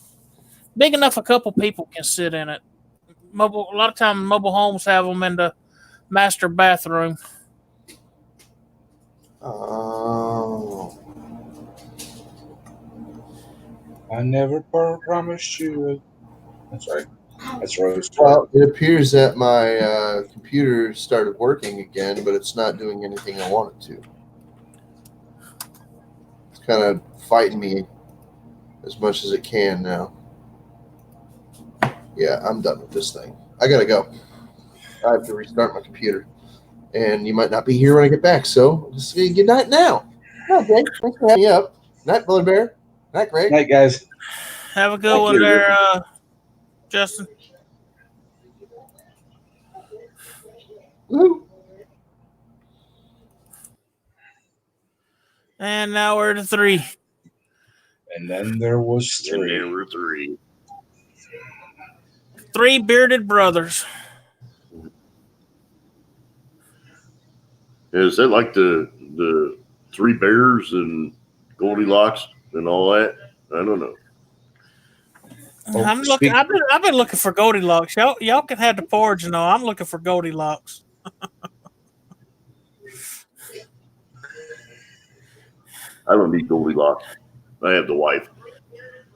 big enough a couple people can sit in it. A lot of times, mobile homes have them in the master bathroom. Oh. I never promised you. That's right. That's Rose. Well, it appears that my computer started working again, but it's not doing anything I want it to. It's kind of fighting me as much as it can now. Yeah, I'm done with this thing. I gotta go. I have to restart my computer. And you might not be here when I get back, so just say good night now. Okay, thanks for having me up. Night, Brother Bear. Night, Greg. Night, guys. Have a good Thank one you. there, Justin. Woo. And now we're to 3. And then there was and 3. there were 3. 3 bearded brothers. Is that like the 3 bears and Goldilocks and all that? I don't know. Oh, I'm looking. I've been looking for Goldilocks. Y'all can have the porridge and all. I'm looking for Goldilocks. I don't need Goldilocks. I have the wife.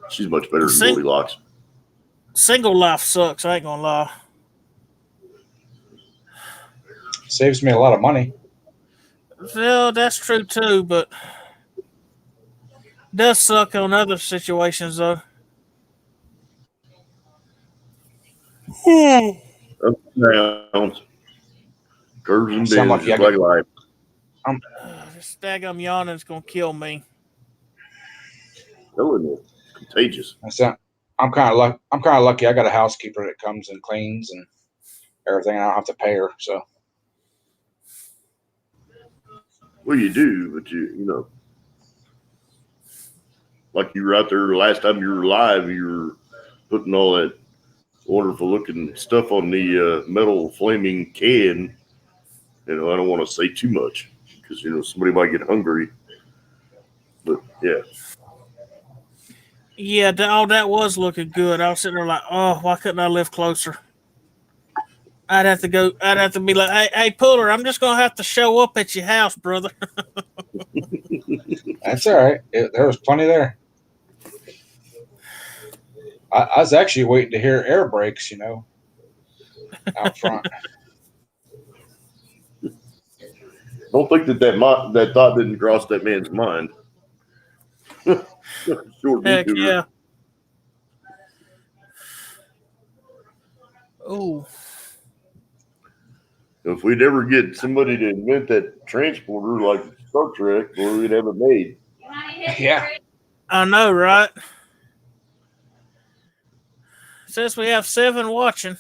She's much better than Goldilocks. Single life sucks. I ain't gonna lie. Saves me a lot of money. Well, that's true too, but does suck on other situations though. Ups and downs. Curves and Sound bends, like just like life. This daggum yawning's gonna kill me. Telling you, it's contagious. I'm kind of lucky. I got a housekeeper that comes and cleans and everything. I don't have to pay her. So. Well, you do, but you know, like you were out there last time you were live, you were putting all that wonderful looking stuff on the metal flaming can. You know, I don't want to say too much because, you know, somebody might get hungry. But yeah. Yeah, all that was looking good. I was sitting there like, oh, why couldn't I live closer? I'd have to go. I'd have to be like, hey, Puller, I'm just gonna have to show up at your house, brother. That's all right. There was plenty there. I was actually waiting to hear air brakes, you know, out front. Don't think that thought didn't cross that man's mind. Sure, Heck yeah. Oh. If we'd ever get somebody to invent that transporter like Star Trek, boy, we'd have it made. Yeah. I know, right? Since we have 7 watching.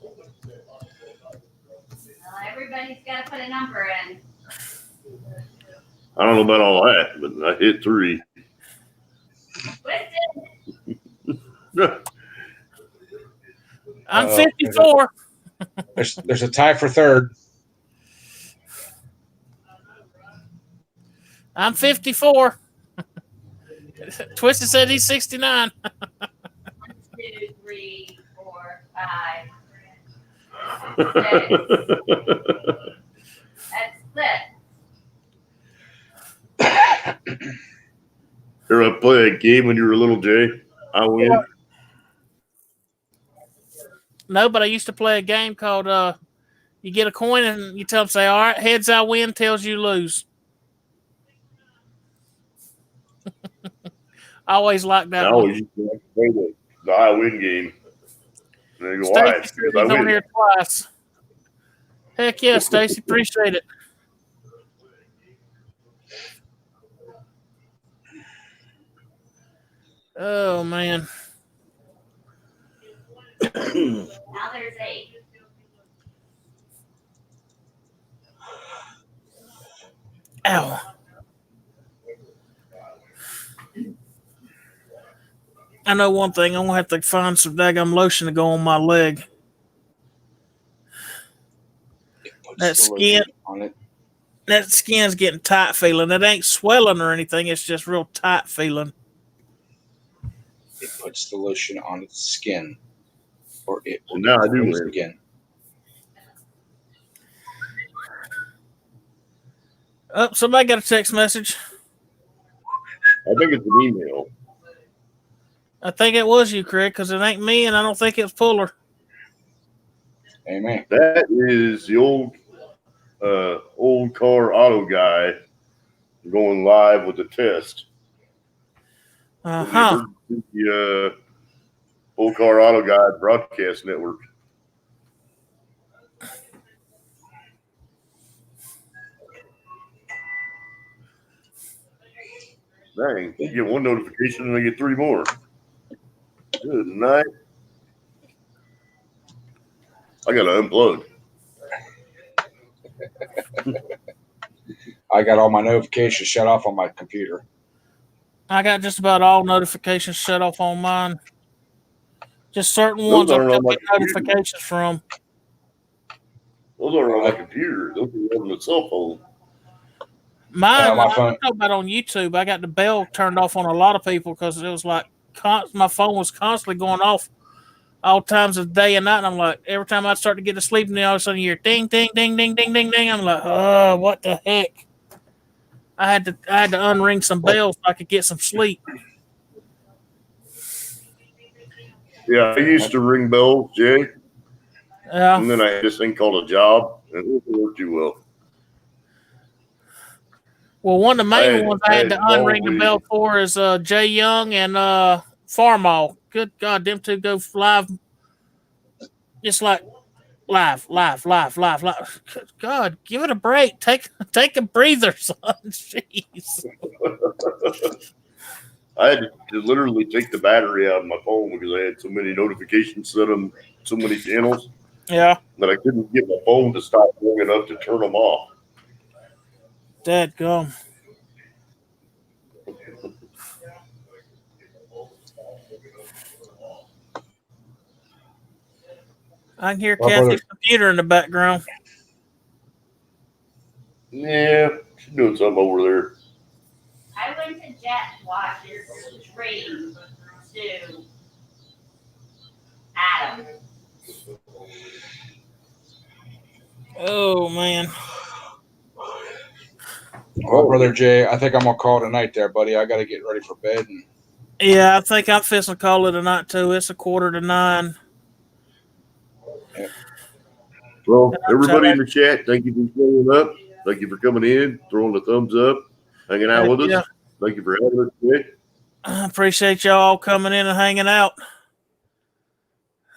Well, everybody's got to put a number in. I don't know about all that, but I hit 3. I'm 54. There's a tie for third. I'm 54. Twisted said he's 69. 1, 2, 3, 4, 5. That's split. Ever play a game when you were little, Jay? I win. Yeah. No, but I used to play a game called you get a coin and you tell them, say, all right, heads I win, tails you lose. I always like I that one. always used to like to play the I win game. And they go, why? Stacy It's said because I he's on win. here twice. Heck yeah, Stacy, appreciate it. Oh man. Now there's 8. Ow. I know one thing. I'm gonna have to find some daggum lotion to go on my leg. It puts That the skin, lotion on it. that skin's getting tight feeling. It ain't swelling or anything. It's just real tight feeling. It puts the lotion on its skin, or it will So now I get do bruised win. again. Oh, somebody got a text message. I think it's an email. I think it was you, Craig, because it ain't me, and I don't think it's Puller. Amen. That is the old car auto guy going live with the test. Uh-huh. The old car auto guy broadcast network. Dang, you get one notification and I get 3 more. Good night. I gotta unplug. I got all my notifications shut off on my computer. I got just about all notifications shut off on mine. Just certain Those ones I aren't on still my get computer. notifications from. Those aren't on my computer. Those are on the cell phone. Mine, my I'm phone. talking about on YouTube. I got the bell turned off on a lot of people because it was like my phone was constantly going off all times of day and night. And I'm like, every time I start to get to sleep, and then all of a sudden you hear ding, ding, ding, ding, ding, ding, ding. I'm like, oh, what the heck? I had to unring some bells so I could get some sleep. Yeah, I used to ring bells, Jay, Yeah. and then I had this thing called a job, and it didn't work too well. Well, one of the main ones I had to unring the probably- bell for is Jay Young and Farmall. Good God, them two go live. Just like live. Good God, give it a break. Take a breather, son. Jeez. I had to literally take the battery out of my phone because I had so many notifications set on so many channels Yeah, that I couldn't get my phone to stop long enough to turn them off. dadgum. I can hear My Kathy's brother- computer in the background. Yeah, she's doing something over there. I went to jet watch this tree to Adam. Oh man. My brother Jay, I think I'm gonna call tonight there, buddy. I gotta get ready for bed. And Yeah, I think I'm fixing to call it a night too. It's 8:45. Well, everybody in the chat, thank you for showing up. Thank you for coming in, throwing the thumbs up, hanging out with us. Yeah. Thank you for having us today. I appreciate y'all coming in and hanging out.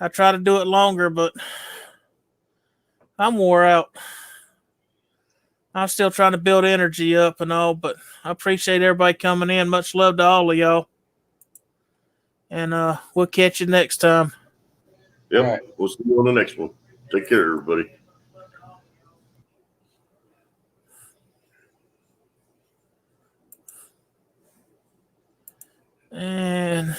I try to do it longer, but I'm wore out. I'm still trying to build energy up and all, but I appreciate everybody coming in. Much love to all of y'all. And we'll catch you next time. Yep. Right. We'll see you on the next one. Take care, everybody. And